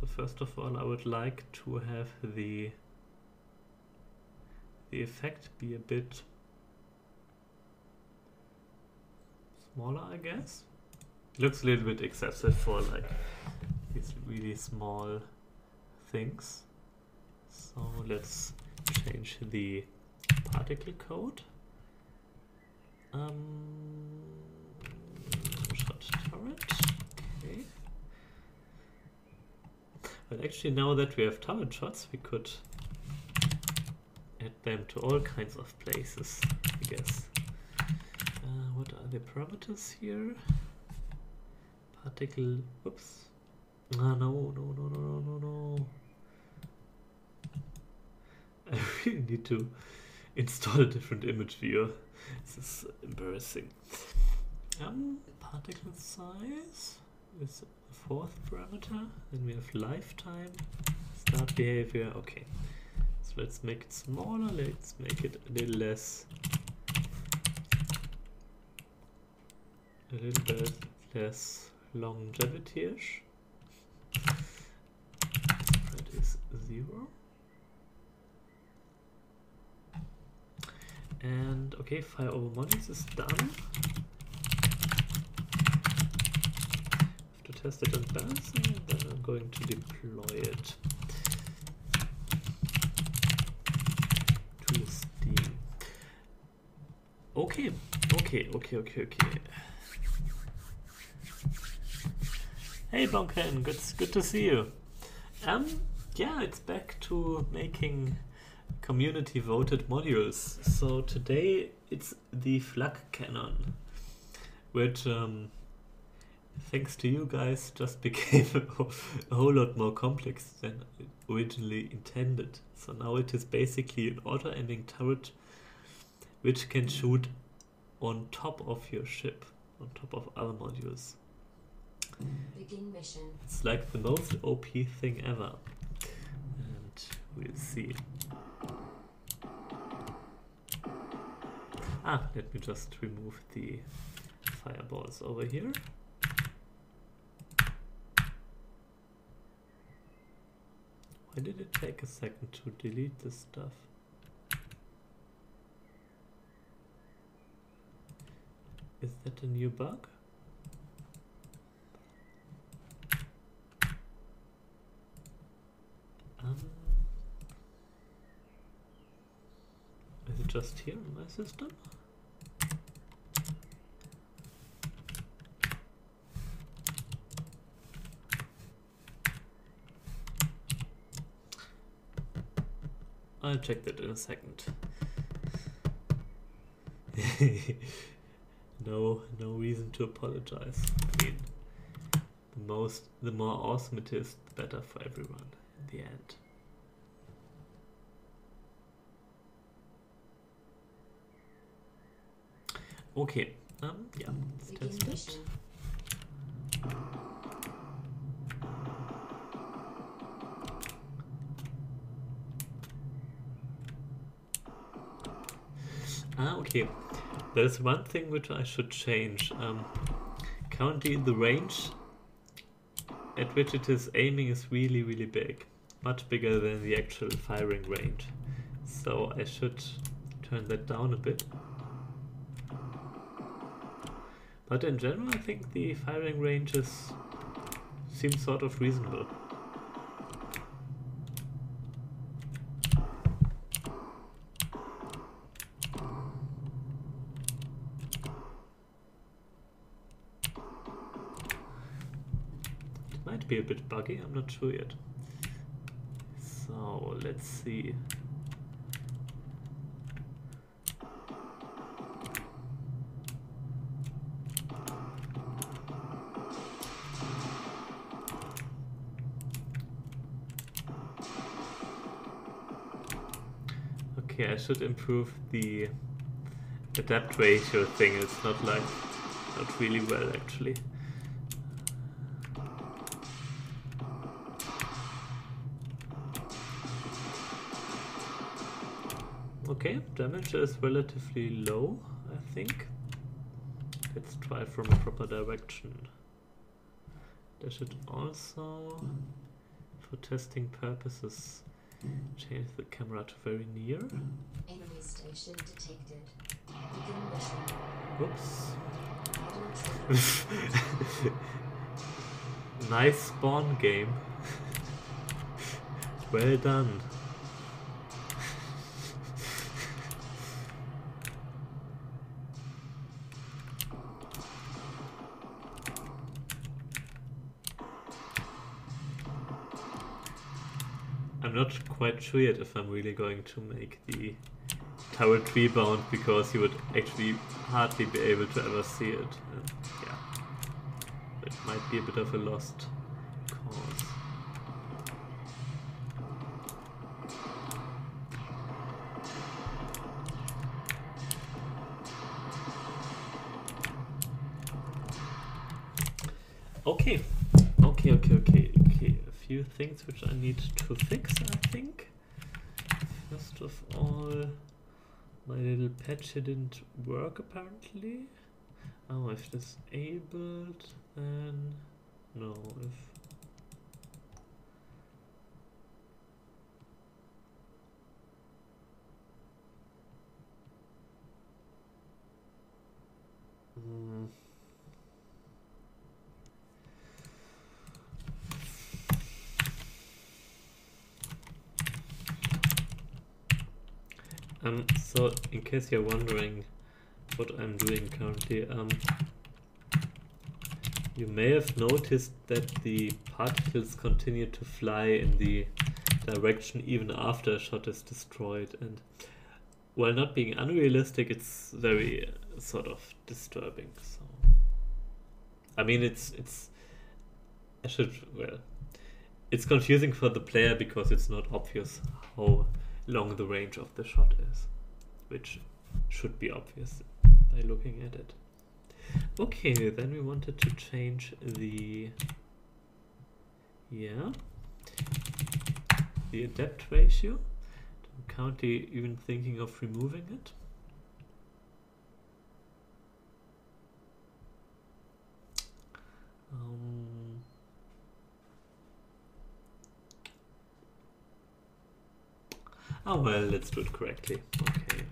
So first of all, I would like to have the effect be a bit smaller, I guess. It looks a little bit excessive for like these really small things. So let's change the particle code. Shot turret. Okay. But actually, now that we have turret shots, we could add them to all kinds of places, I guess. What are the parameters here? Particle. Whoops. Ah, no. I really need to install a different image viewer. This is embarrassing. Particle size is the fourth parameter. Then we have lifetime, start behavior. Okay, so let's make it smaller. Let's make it a little bit less longevity-ish. That is 0. And okay, fire over modules is done. Have to test it and balance it, and then I'm going to deploy it to Steam. Okay. Hey Bonken, good to see you. Yeah, it's back to making community voted modules. So today it's the Flak cannon, which thanks to you guys just became a whole lot more complex than originally intended. So now it is basically an auto-aiming turret which can shoot on top of your ship, on top of other modules. Begin mission. It's like the most OP thing ever. And we'll see. Let me just remove the fireballs over here. Why did it take a second to delete this stuff? Is that a new bug? Is it just here in my system? I'll check that in a second. No reason to apologize. I mean, the more awesome it is, the better for everyone in the end. Okay, yeah, let's test it. Okay. There's one thing which I should change. Currently the range at which it is aiming is really, really big. Much bigger than the actual firing range. So I should turn that down a bit. But in general I think the firing ranges seem sort of reasonable. Might be a bit buggy, I'm not sure yet. So let's see. Okay, I should improve the adapt ratio thing. It's not really well actually. Okay, damage is relatively low, I think. Let's try from a proper direction. I should also, for testing purposes, change the camera to very near. Enemy station detected. Begin mission. Oops. Nice spawn game. Well done. I'm not quite sure yet if I'm really going to make the turret rebound, because you would actually hardly be able to ever see it. And yeah, it might be a bit of a lost cause. Okay. A few things which I need to fix, I think. First of all, my little patch here didn't work apparently. Oh, if disabled, then no. So in case you're wondering what I'm doing currently, you may have noticed that the particles continue to fly in the direction even after a shot is destroyed, and while not being unrealistic, it's very sort of disturbing. So I mean, it's confusing for the player because it's not obvious how long the range of the shot is, which should be obvious by looking at it. Okay, then we wanted to change the adapt ratio. I'm currently even thinking of removing it. Oh well, let's do it correctly. Okay.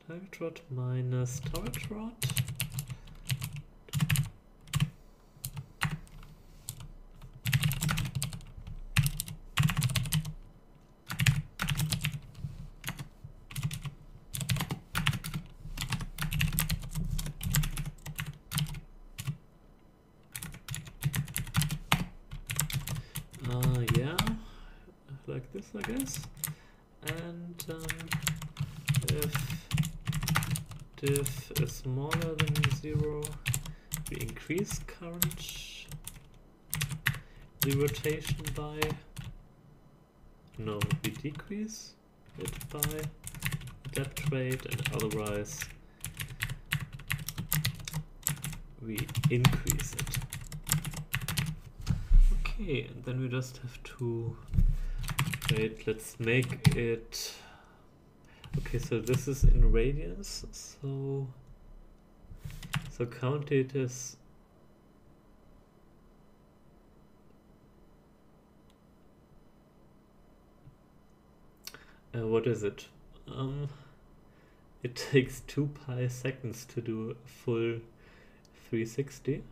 Turret rod minus turret rod. like this, I guess. And if diff is smaller than 0, we increase current the rotation by, no, we decrease it by depth rate, and otherwise we increase it. Okay, and then we just have to wait, let's make it, okay, so this is in radians, so count it as what is it? It takes 2 pi seconds to do a full 360.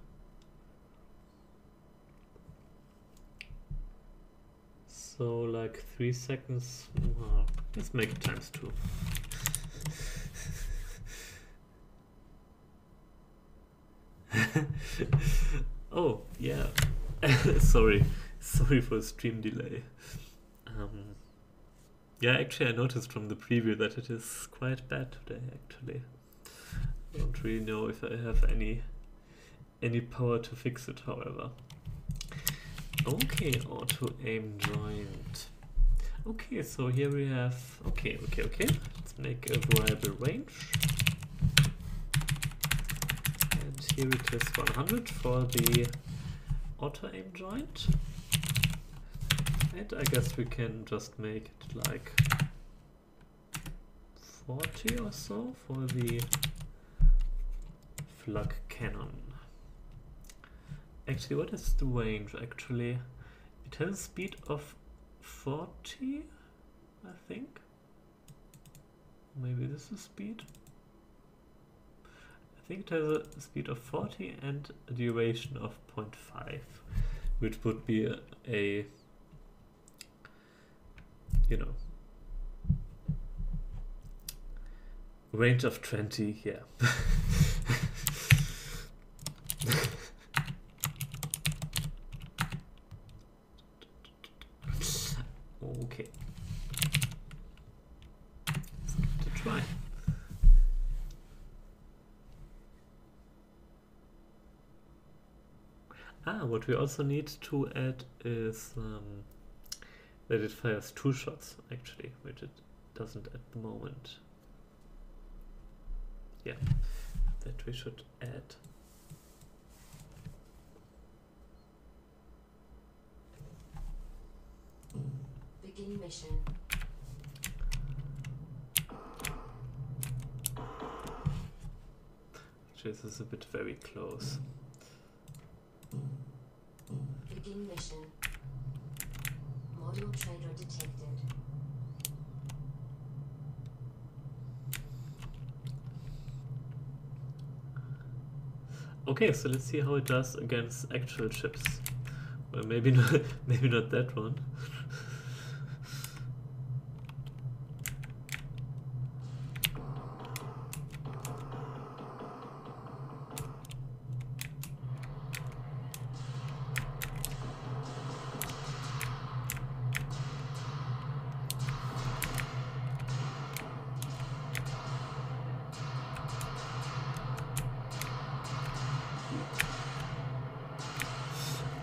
So like 3 seconds, well, let's make it times 2. Oh, yeah. Sorry for stream delay. Yeah, actually I noticed from the preview that it is quite bad today, actually. I don't really know if I have any power to fix it, however. Okay, auto aim joint. Okay, so here we have, okay. Let's make a variable range. And here it is 100 for the auto aim joint. And I guess we can just make it like 40 or so for the Flak cannon. Actually, what is the range? Actually, it has a speed of 40, I think. Maybe this is speed. I think it has a speed of 40 and a duration of 0.5, which would be a you know, range of 20, yeah. Okay. Let's give it a try. What we also need to add is that it fires 2 shots, actually, which it doesn't at the moment. Yeah, that we should add. Begin mission. Actually, this is a bit very close. Begin mission. Module trader detected. Okay, so let's see how it does against actual chips. Well, maybe not that one.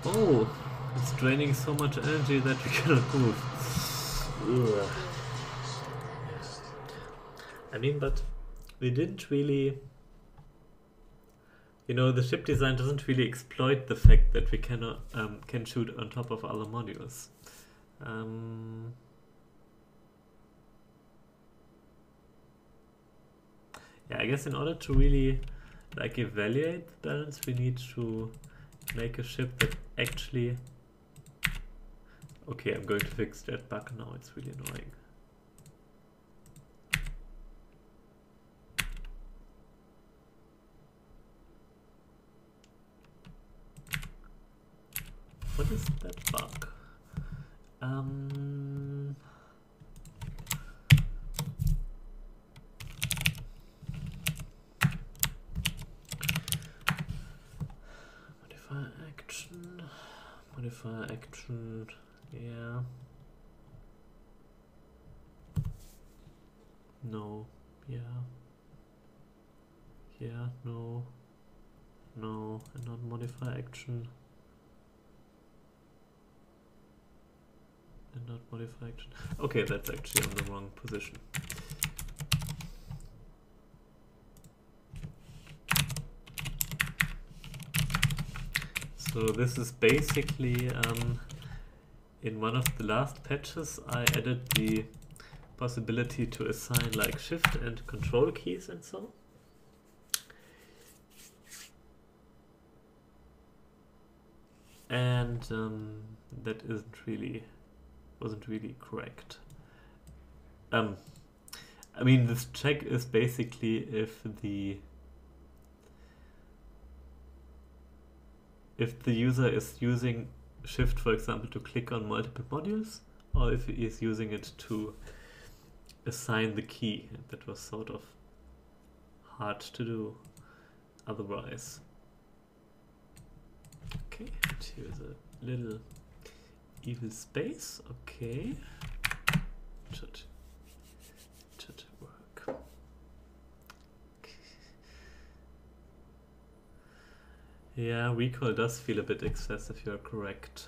Oh, it's draining so much energy that we cannot move. Ugh. I mean, but we didn't really... You know, the chip design doesn't really exploit the fact that we cannot can shoot on top of other modules. Yeah, I guess in order to really like evaluate the balance, we need to make a chip that actually... Okay, I'm going to fix that bug now, it's really annoying. What is that bug? Modifier action, yeah. No. Yeah. Yeah, no. No, and not modify action. And not modify action. Okay, that's actually on the wrong position. So this is basically, in one of the last patches, I added the possibility to assign like shift and control keys and so. And that wasn't really correct. I mean, this check is basically if the user is using shift, for example, to click on multiple modules, or if he is using it to assign the key. That was sort of hard to do otherwise. Okay, and here's a little evil space. Okay, should work. Yeah, recall does feel a bit excessive, you're correct.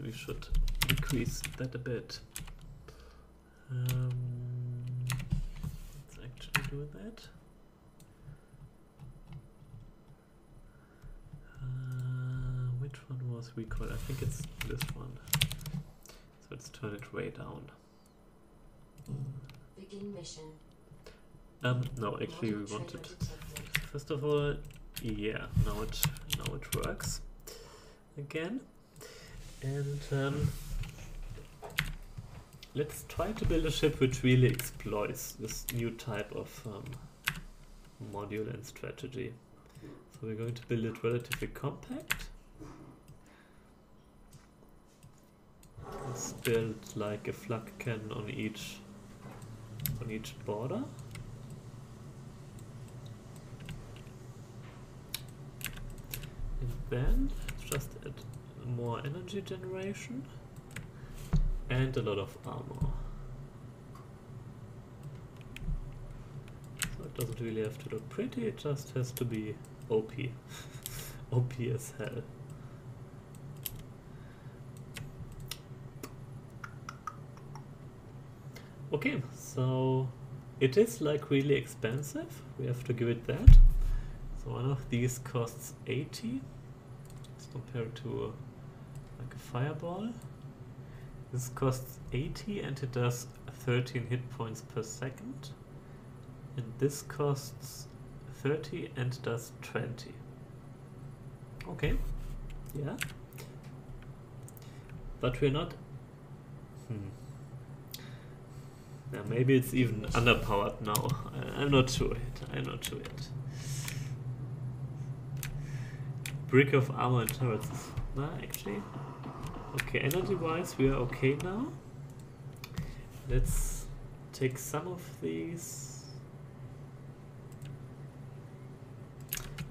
We should decrease that a bit. Let's actually do that. Which one was recall? I think it's this one. So let's turn it way down. Begin mission. No, actually we wanted, first of all, yeah, now it works again. And let's try to build a ship which really exploits this new type of module and strategy. So we're going to build it relatively compact. Let's build like a flak cannon on each border. And then just add more energy generation and a lot of armor. So it doesn't really have to look pretty, it just has to be OP. OP as hell. Okay, so it is like really expensive, we have to give it that. So one of these costs 80, as compared to like a fireball. This costs 80 and it does 13 hit points per second. And this costs 30 and does 20. Okay, yeah. But we're not... Yeah, maybe it's even underpowered now. I'm not sure yet. Brick of armor and turrets. Nah, actually. Okay, energy-wise we are okay now. Let's take some of these.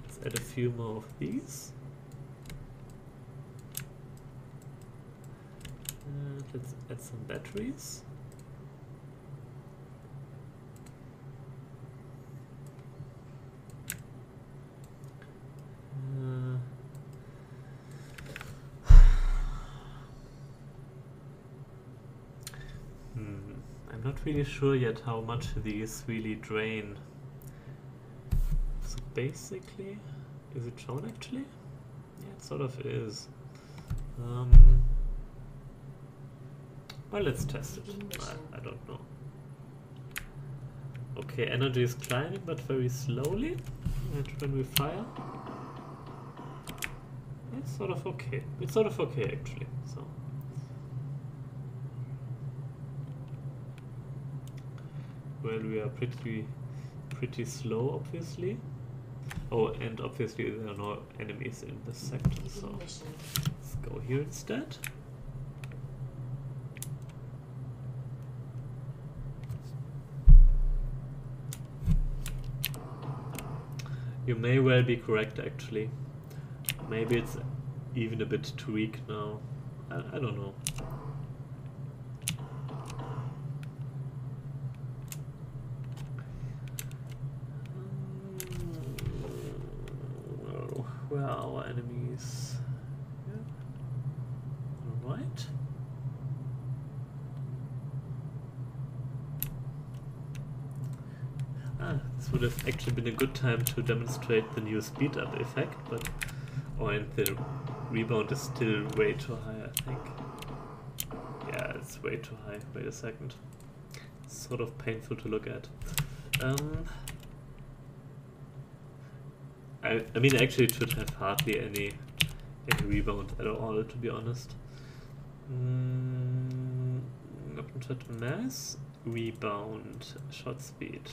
Let's add a few more of these. And let's add some batteries. I'm not really sure yet how much these really drain. So basically, is it shown actually? Yeah, it sort of is. Well, let's test it. I don't know. Okay, energy is climbing, but very slowly. And when we fire, it's sort of okay. It's sort of okay actually. So. Well, we are pretty slow, obviously. Oh, and obviously there are no enemies in this sector, so let's go here instead. You may well be correct, actually. Maybe it's even a bit too weak now. I don't know. our enemies. Yeah. Alright. This would have actually been a good time to demonstrate the new speed up effect, but and the rebound is still way too high, I think. Yeah, it's way too high. Wait a second. It's sort of painful to look at. I mean, actually it should have hardly any rebound at all, to be honest. Open mass, rebound, shot speed.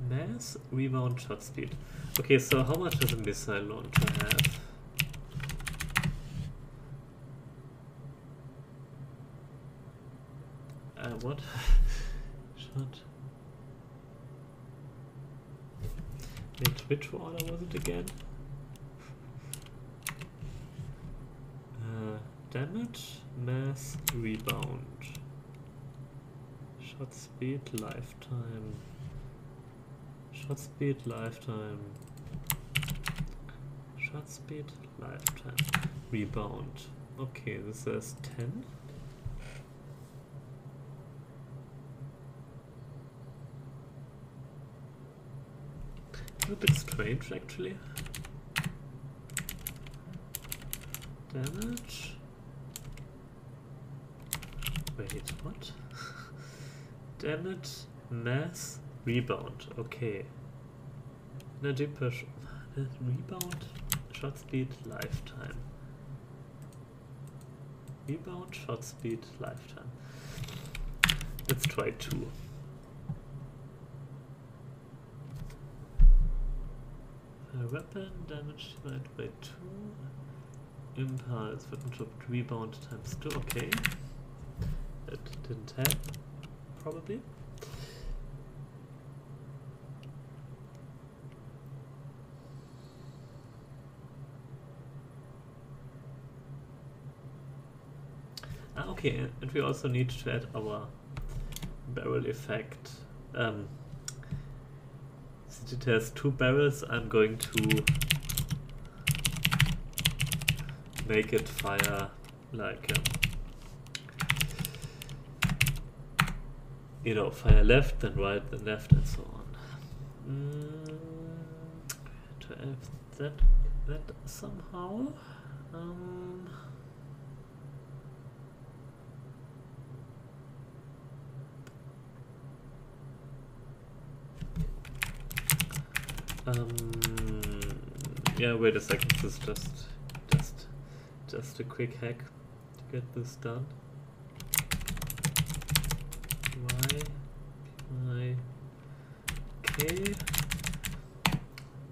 Mass, rebound, shot speed. Okay, so how much does a missile launcher have? What? Shot. Wait, which order was it again? Damage, mass, rebound. Shot speed, lifetime. Shot speed, lifetime. Shot speed, lifetime. Rebound. Okay, this says 10. A bit strange, actually. Damage. Wait, what? Damage, mass, rebound. Okay. Energy per rebound, shot speed, lifetime. Rebound, shot speed, lifetime. Let's try 2. Weapon damage divided by 2. Impulse, weapon drop, rebound times 2. Okay. That didn't happen, probably. Okay, and we also need to add our barrel effect. Since it has 2 barrels, I'm going to make it fire like, you know, fire left, then right, then left, and so on. To add that somehow. Yeah, wait a second, this is just a quick hack to get this done. Y K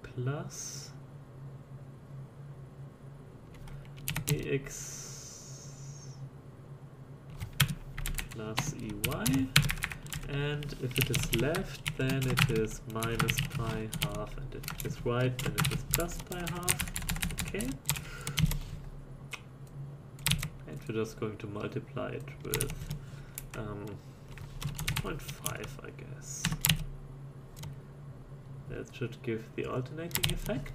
plus EX plus EY, and if it is left, then it is minus pi half, and if it is right, then it is plus pi half. Okay. And we're just going to multiply it with 0.5, I guess. That should give the alternating effect.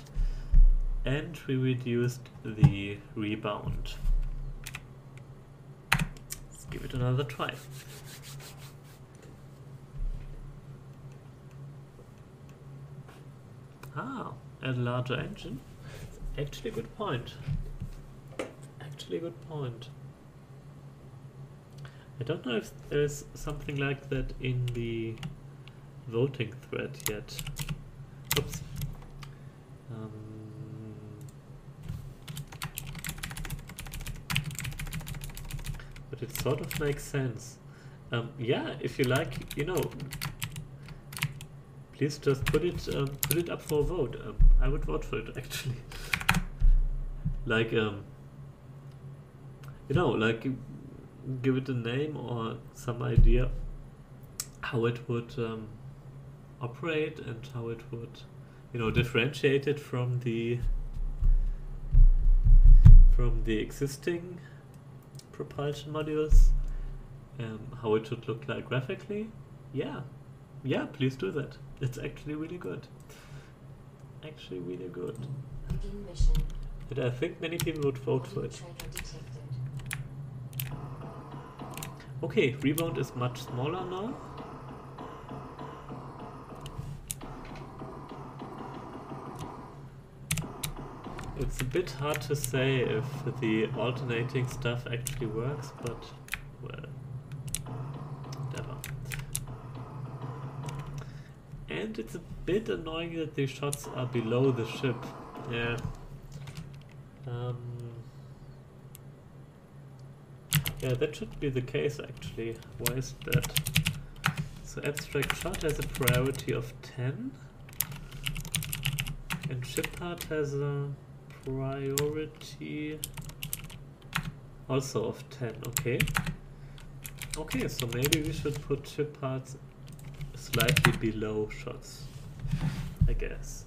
And we reduced the rebound. Let's give it another try. Add a larger engine. Actually a good point. Actually a good point. I don't know if there's something like that in the voting thread yet. Oops. But it sort of makes sense. Yeah, if you like, you know, please just put it up for a vote. I would vote for it, actually. Like, you know, like, give it a name or some idea how it would operate and how it would, you know, differentiate it from the existing propulsion modules, how it should look like graphically. Yeah, please do that. It's actually really good. actually really good. Begin mission. And I think many people would vote for Audio it. trigger detected. Okay, rebound is much smaller now. It's a bit hard to say if the alternating stuff actually works, but well, whatever. And it's a bit annoying that the shots are below the ship. Yeah. Yeah, that should be the case actually. Why is that? So abstract shot has a priority of 10, and ship part has a priority also of 10. Okay. Okay, so maybe we should put ship parts slightly below shots, I guess.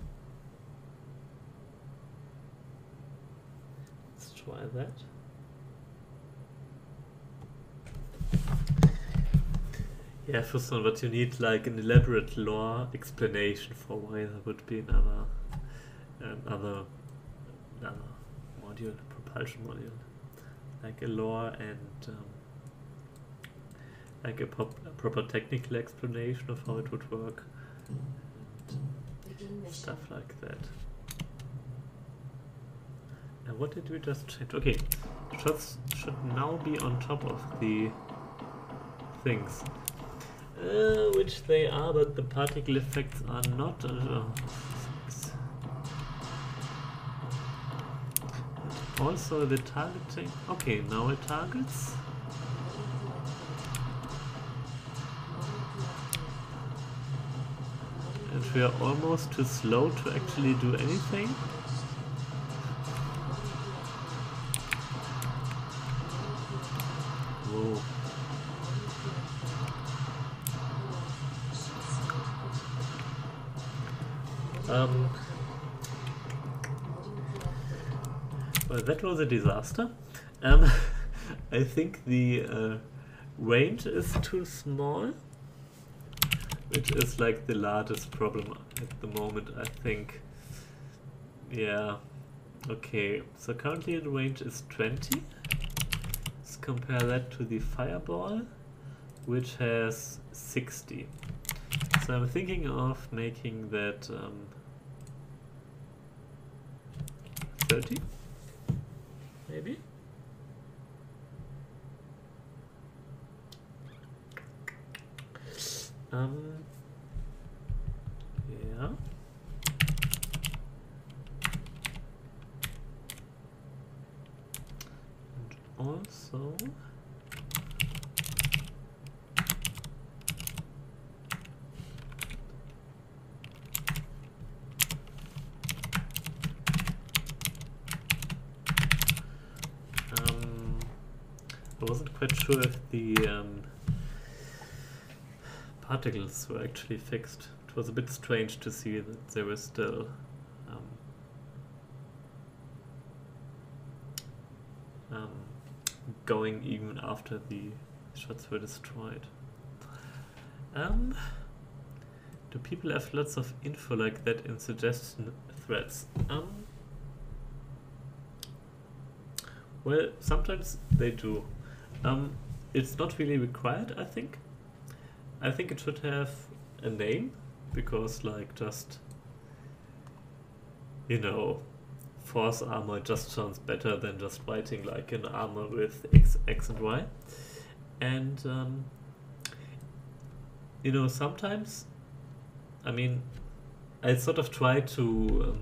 Let's try that. Yeah, first one, but you need like an elaborate lore explanation for why there would be another module, propulsion module, like a lore and like a proper technical explanation of how it would work and stuff like that. And what did we just change? Okay, shots should now be on top of the things. Which they are, but the particle effects are not. Also the targeting. Okay, now it targets. And we are almost too slow to actually do anything. Whoa. Well, that was a disaster. I think the range is too small, which is like the largest problem at the moment, I think. Yeah. Okay, so currently the range is 20. Let's compare that to the fireball, which has 60. So I'm thinking of making that 30, maybe? Yeah. And also I wasn't quite sure if the particles were actually fixed. It was a bit strange to see that they were still going even after the shots were destroyed. Do people have lots of info like that in suggestion threads? Well, sometimes they do. It's not really required, I think. I think it should have a name, because like just, you know, force armor just sounds better than just writing like an armor with X and Y. And you know, sometimes, I mean, I sort of try to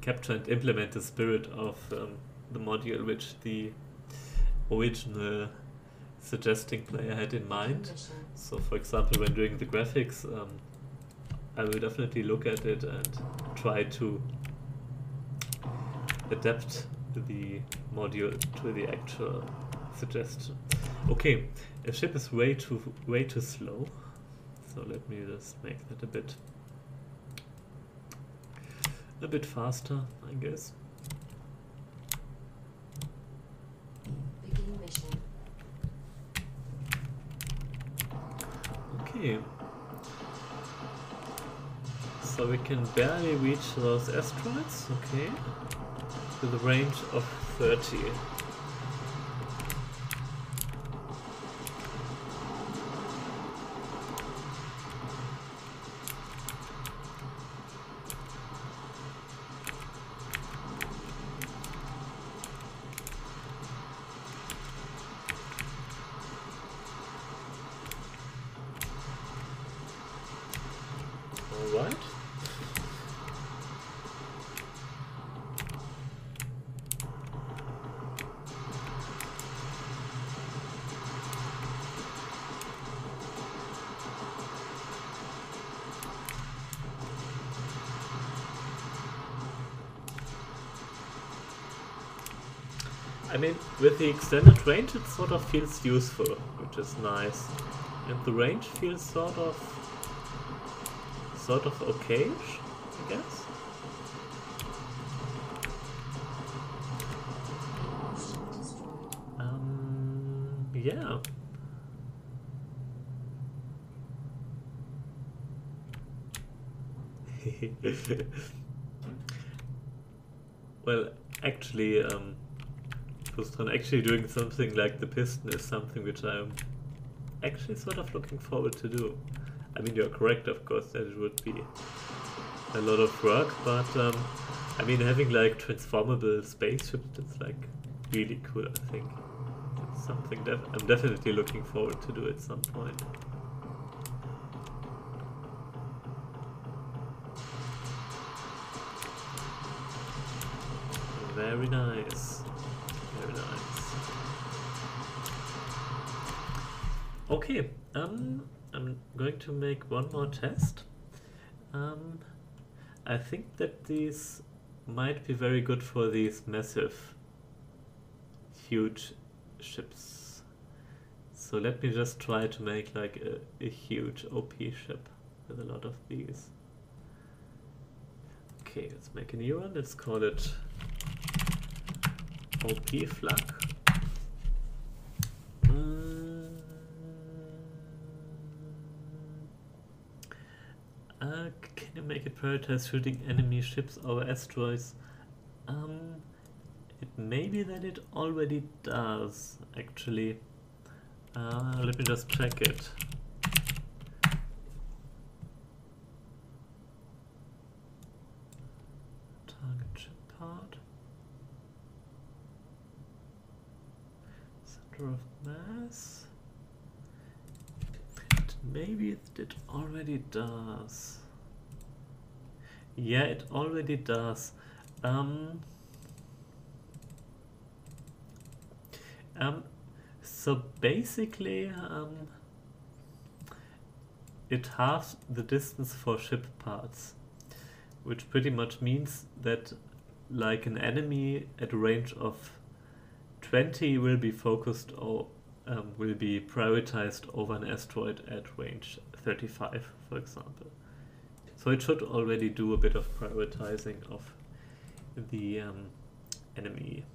capture and implement the spirit of the module which the original suggesting player had in mind. So for example, when doing the graphics, I will definitely look at it and try to adapt the module to the actual suggestion. Okay, a ship is way too slow, so let me just make that a bit faster, I guess. Begin mission. Okay. So So we can barely reach those asteroids, okay, with a range of 30. Alright. I mean, with the extended range it sort of feels useful, which is nice. And the range feels sort of okay-ish, I guess. Yeah. Well, actually, actually doing something like the piston is something which I'm actually sort of looking forward to do. I mean, you're correct, of course, that it would be a lot of work, but I mean, having like transformable spaceships, it's like really cool, I think. It's something that I'm definitely looking forward to do at some point. Very nice. Very nice. Okay, I'm going to make one more test. I think that these might be very good for these massive, huge ships. So let me just try to make like a huge OP ship with a lot of these. Okay, let's make a new one. Let's call it OP Flak. Can you make it prioritize shooting enemy ships over asteroids? It may be that it already does, actually. Let me just check it. Target ship part. Center of mass. Maybe it already does. Yeah, it already does. So basically, it halves the distance for ship parts, which pretty much means that like an enemy at a range of 20 will be focused or will be prioritized over an asteroid at range 35, for example. So it should already do a bit of prioritizing of the enemy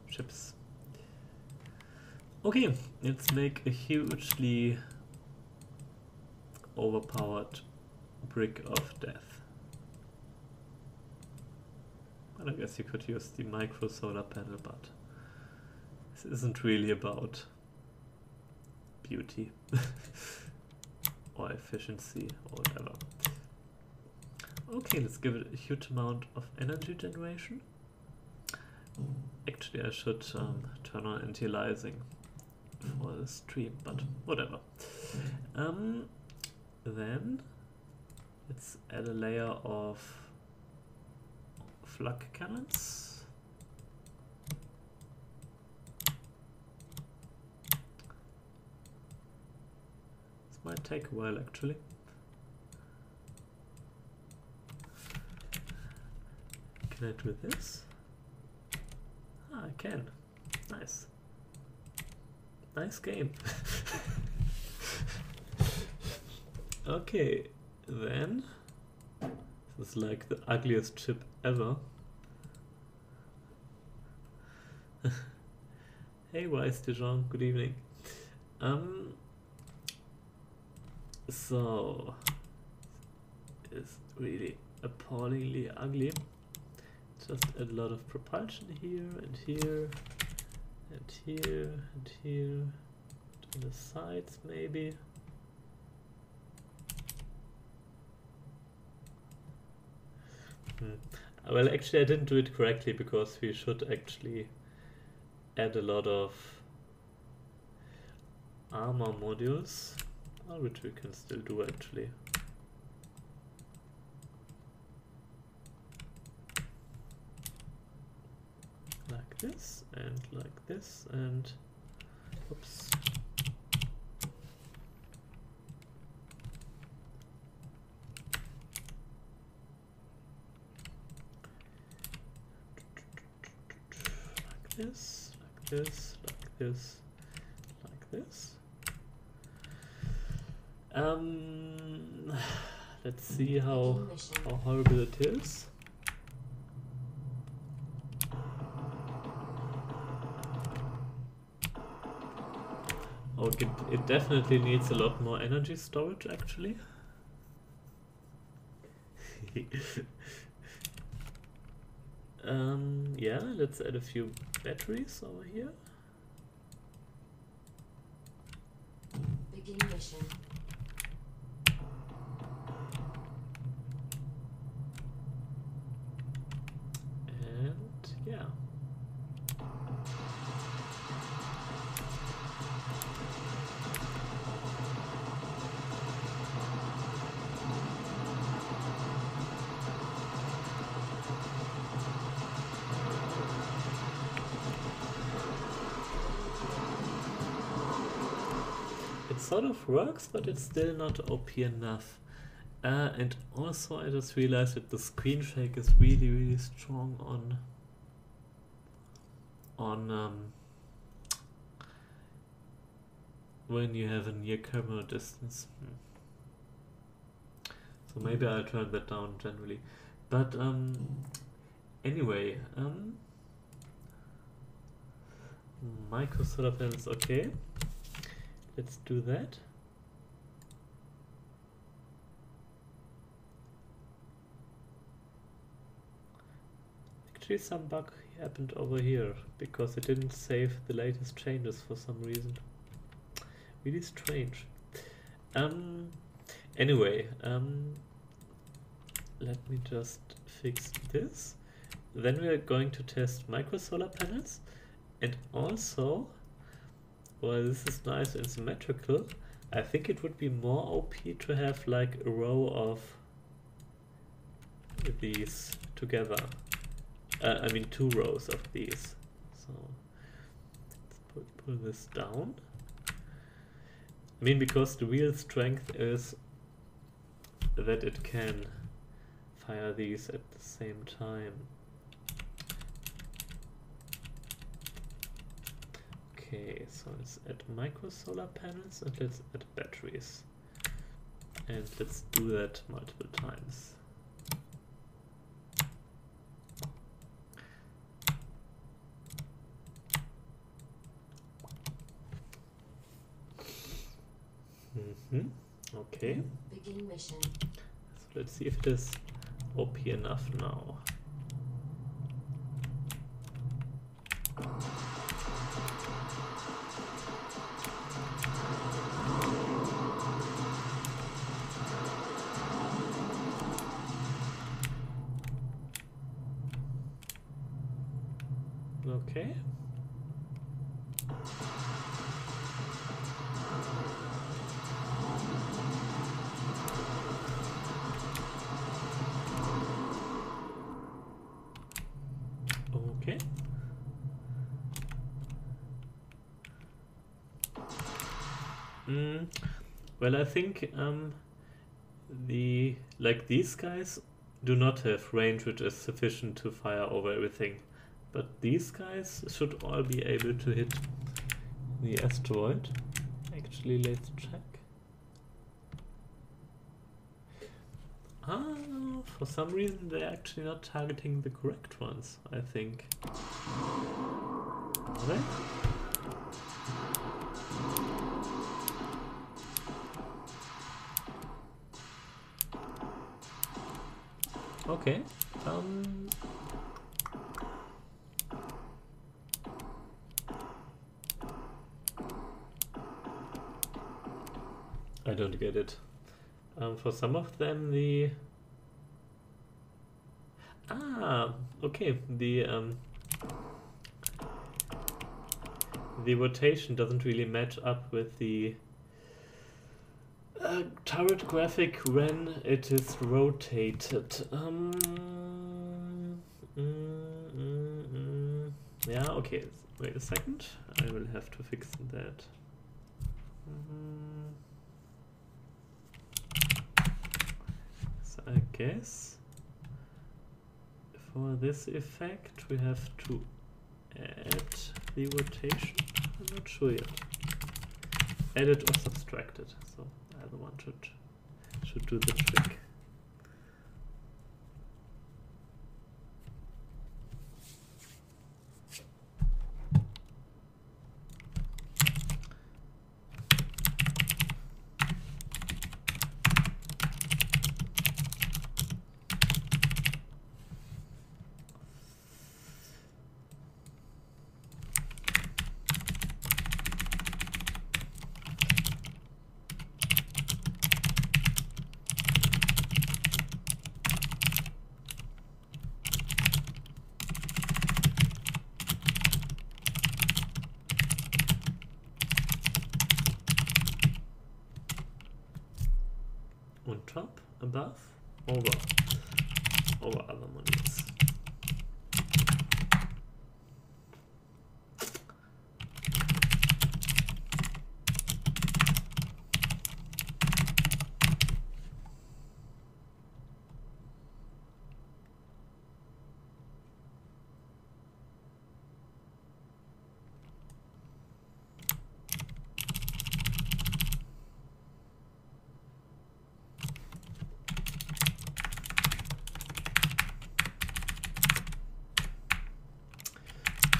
ships. Okay, let's make a hugely overpowered brick of death. Well, I guess you could use the micro solar panel, but this isn't really about beauty or efficiency or whatever. Okay, let's give it a huge amount of energy generation. Actually, I should turn on anti-aliasing for the stream, but whatever. Then let's add a layer of Flak cannons. This might take a while, actually. Can I do this? Ah, I can. Nice. Nice game. Okay, then this is like the ugliest ship ever. Hey, Wise Dijon, good evening. So is really appallingly ugly. Just add a lot of propulsion here and here and here and here. On the sides maybe. Well, actually I didn't do it correctly because we should actually add a lot of armor modules, which we can still do actually. Like this and oops. This, like this, like this, like this. Let's see how horrible it is. Oh, it definitely needs a lot more energy storage actually. Yeah, let's add a few batteries over here. Begin mission. And yeah. Sort of works, but it's still not OP enough. And also I just realized that the screen shake is really strong on when you have a near camera distance. So maybe I'll turn that down generally. But anyway, micro solar panels, okay. Let's do that. Actually, some bug happened over here because it didn't save the latest changes for some reason. Really strange. Anyway, let me just fix this. Then we are going to test micro solar panels, and also, well, this is nice and symmetrical. I think it would be more OP to have like a row of these together. I mean 2 rows of these. So let's pull this down. I mean, because the real strength is that it can fire these at the same time. Okay, so let's add micro solar panels and let's add batteries. And let's do that multiple times. Okay. Begin mission. So let's see if it is OP enough now. Okay. Okay. Well, I think these guys do not have range which is sufficient to fire over everything, but these guys should all be able to hit the asteroid. Actually, let's check. For some reason they're actually not targeting the correct ones, I think. Are they? Okay. I don't get it. For some of them, okay, the rotation doesn't really match up with the turret graphic when it is rotated. Yeah, okay. Wait a second. I will have to fix that. So I guess for this effect we have to add the rotation. I'm not sure yet. Add it or subtract it. So either one should do the trick. On top, above, over other modules.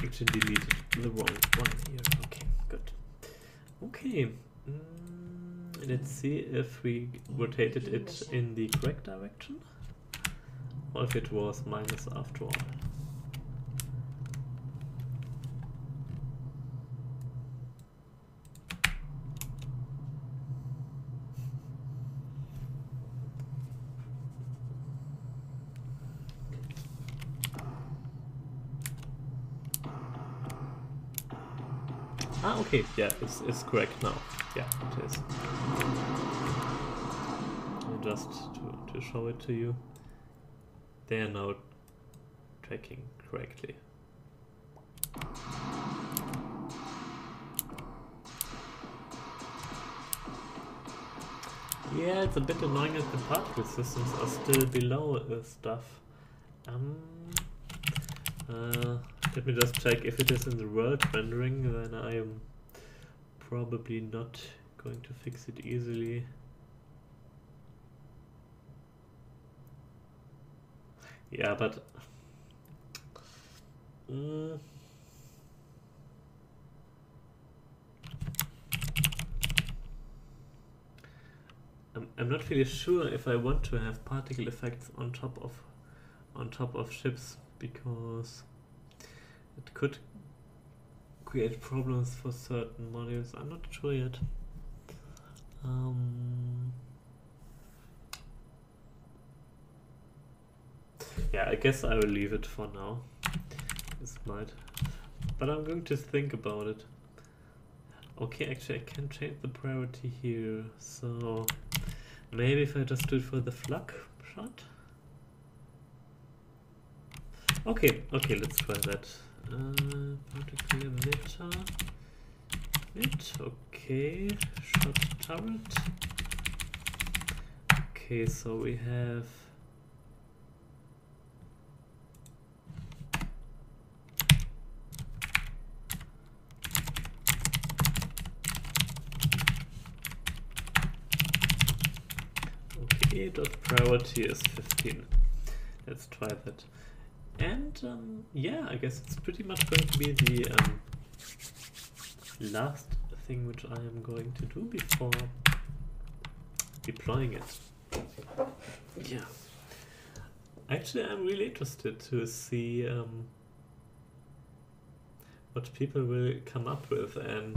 Actually deleted the wrong one here. Okay, good. Okay, let's see if we rotated it in the correct direction or if it was minus after all. Ah, okay, yeah, it's correct now. Yeah, it is. Just to show it to you, they are now tracking correctly. Yeah, it's a bit annoying that the particle systems are still below stuff. Let me just check if it is in the world rendering, then I am probably not going to fix it easily. Yeah, but I'm not really sure if I want to have particle effects on top of ships, because it could create problems for certain modules. I'm not sure yet. Yeah, I guess I will leave it for now. This might, but I'm going to think about it. Okay, actually I can change the priority here, so maybe if I just do it for the Flak shot. Okay, let's try that. Particle emitter, okay, shot turret. Okay, so we have dot priority is 15. Let's try that. And yeah, I guess it's pretty much going to be the last thing which I am going to do before deploying it. Yeah. Actually, I'm really interested to see what people will come up with and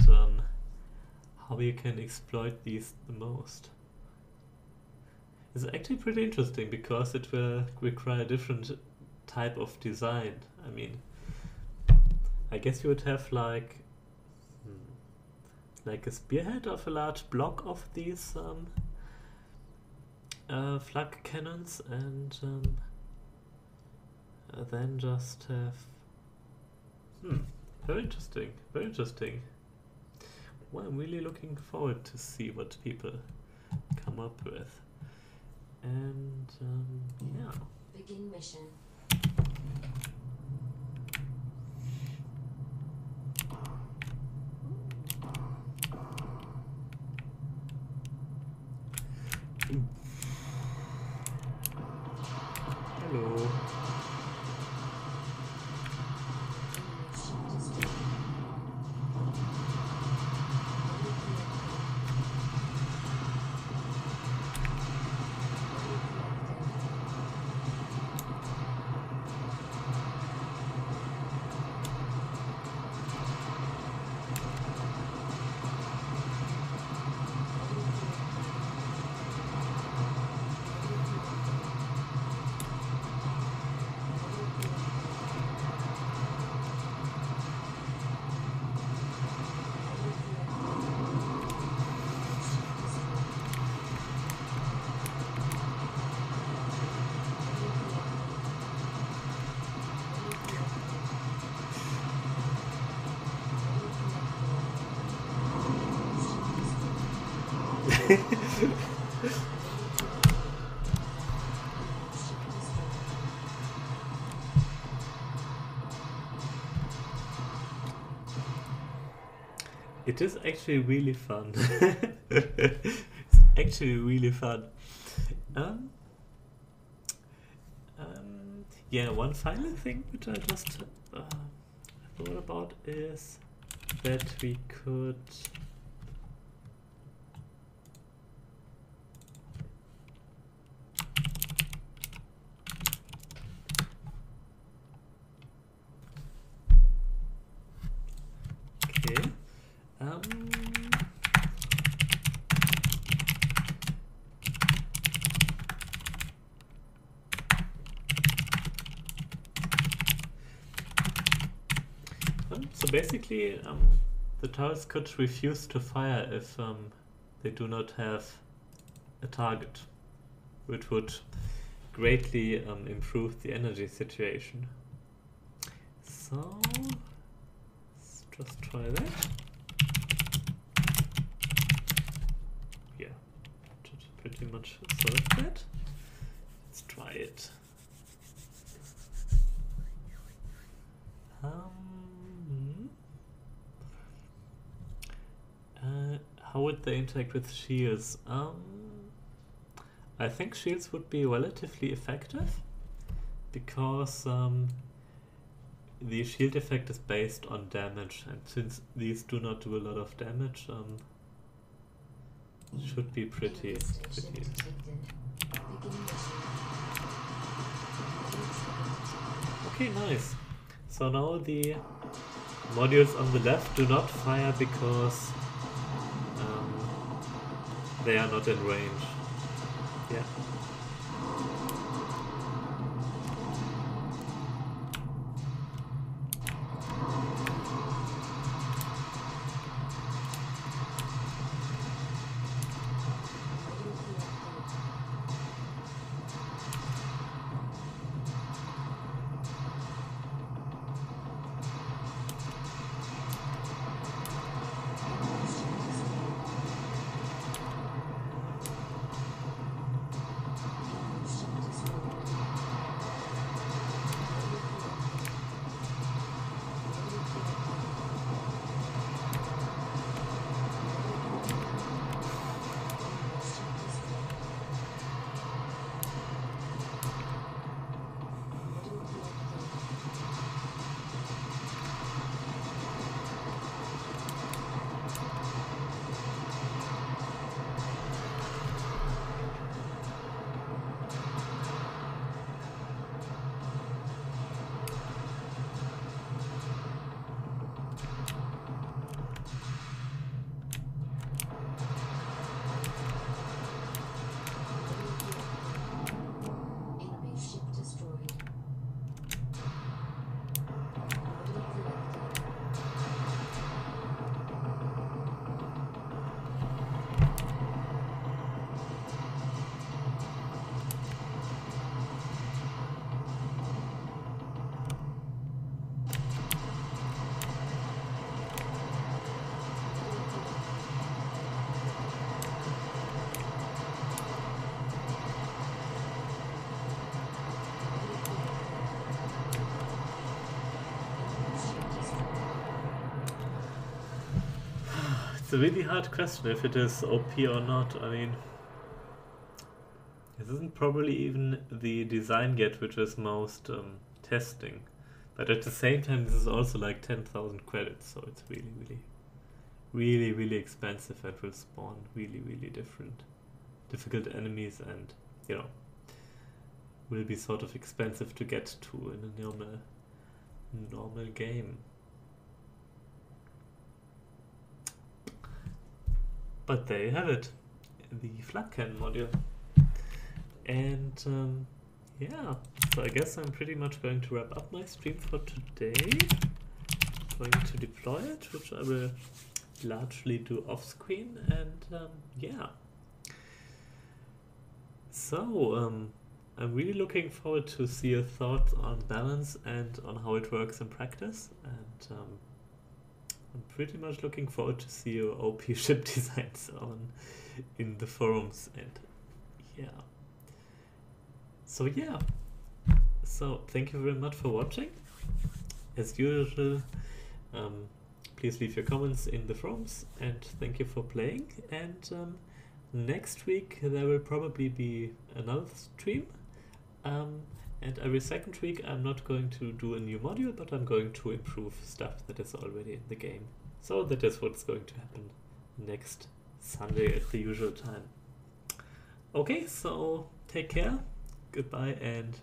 how you can exploit these the most. It's actually pretty interesting because it will require a different type of design. I mean, I guess you would have like a spearhead of a large block of these flak cannons, and then just have very interesting, very interesting. Well, I'm really looking forward to see what people come up with. And yeah. Begin mission. Hello. It is actually really fun. It's actually really fun. Yeah, one final thing which I just thought about is that we could okay. So basically, the towers could refuse to fire if they do not have a target, which would greatly improve the energy situation. So let's just try that. Yeah, should pretty much solve that. Let's try it. How would they interact with shields? I think shields would be relatively effective because the shield effect is based on damage, and since these do not do a lot of damage, should be pretty. Okay, nice. So now the modules on the left do not fire because they are not in range. Yeah. It's a really hard question if it is OP or not. I mean, this isn't probably even the design yet which is most testing. But at the same time, this is also like 10,000 credits, so it's really expensive and will spawn really difficult enemies, and you know, will be sort of expensive to get to in a normal game. But there you have it, the Flak module. And yeah, so I guess I'm pretty much going to wrap up my stream for today. Going to deploy it, which I will largely do off screen, and yeah. So I'm really looking forward to see your thoughts on balance and on how it works in practice, and I'm pretty much looking forward to see your OP ship designs in the forums, and yeah. So yeah, so thank you very much for watching. As usual, please leave your comments in the forums, and thank you for playing. And next week there will probably be another stream, and every second week I'm not going to do a new module, but I'm going to improve stuff that is already in the game. So that is what's going to happen next Sunday at the usual time. Okay, so take care. Goodbye and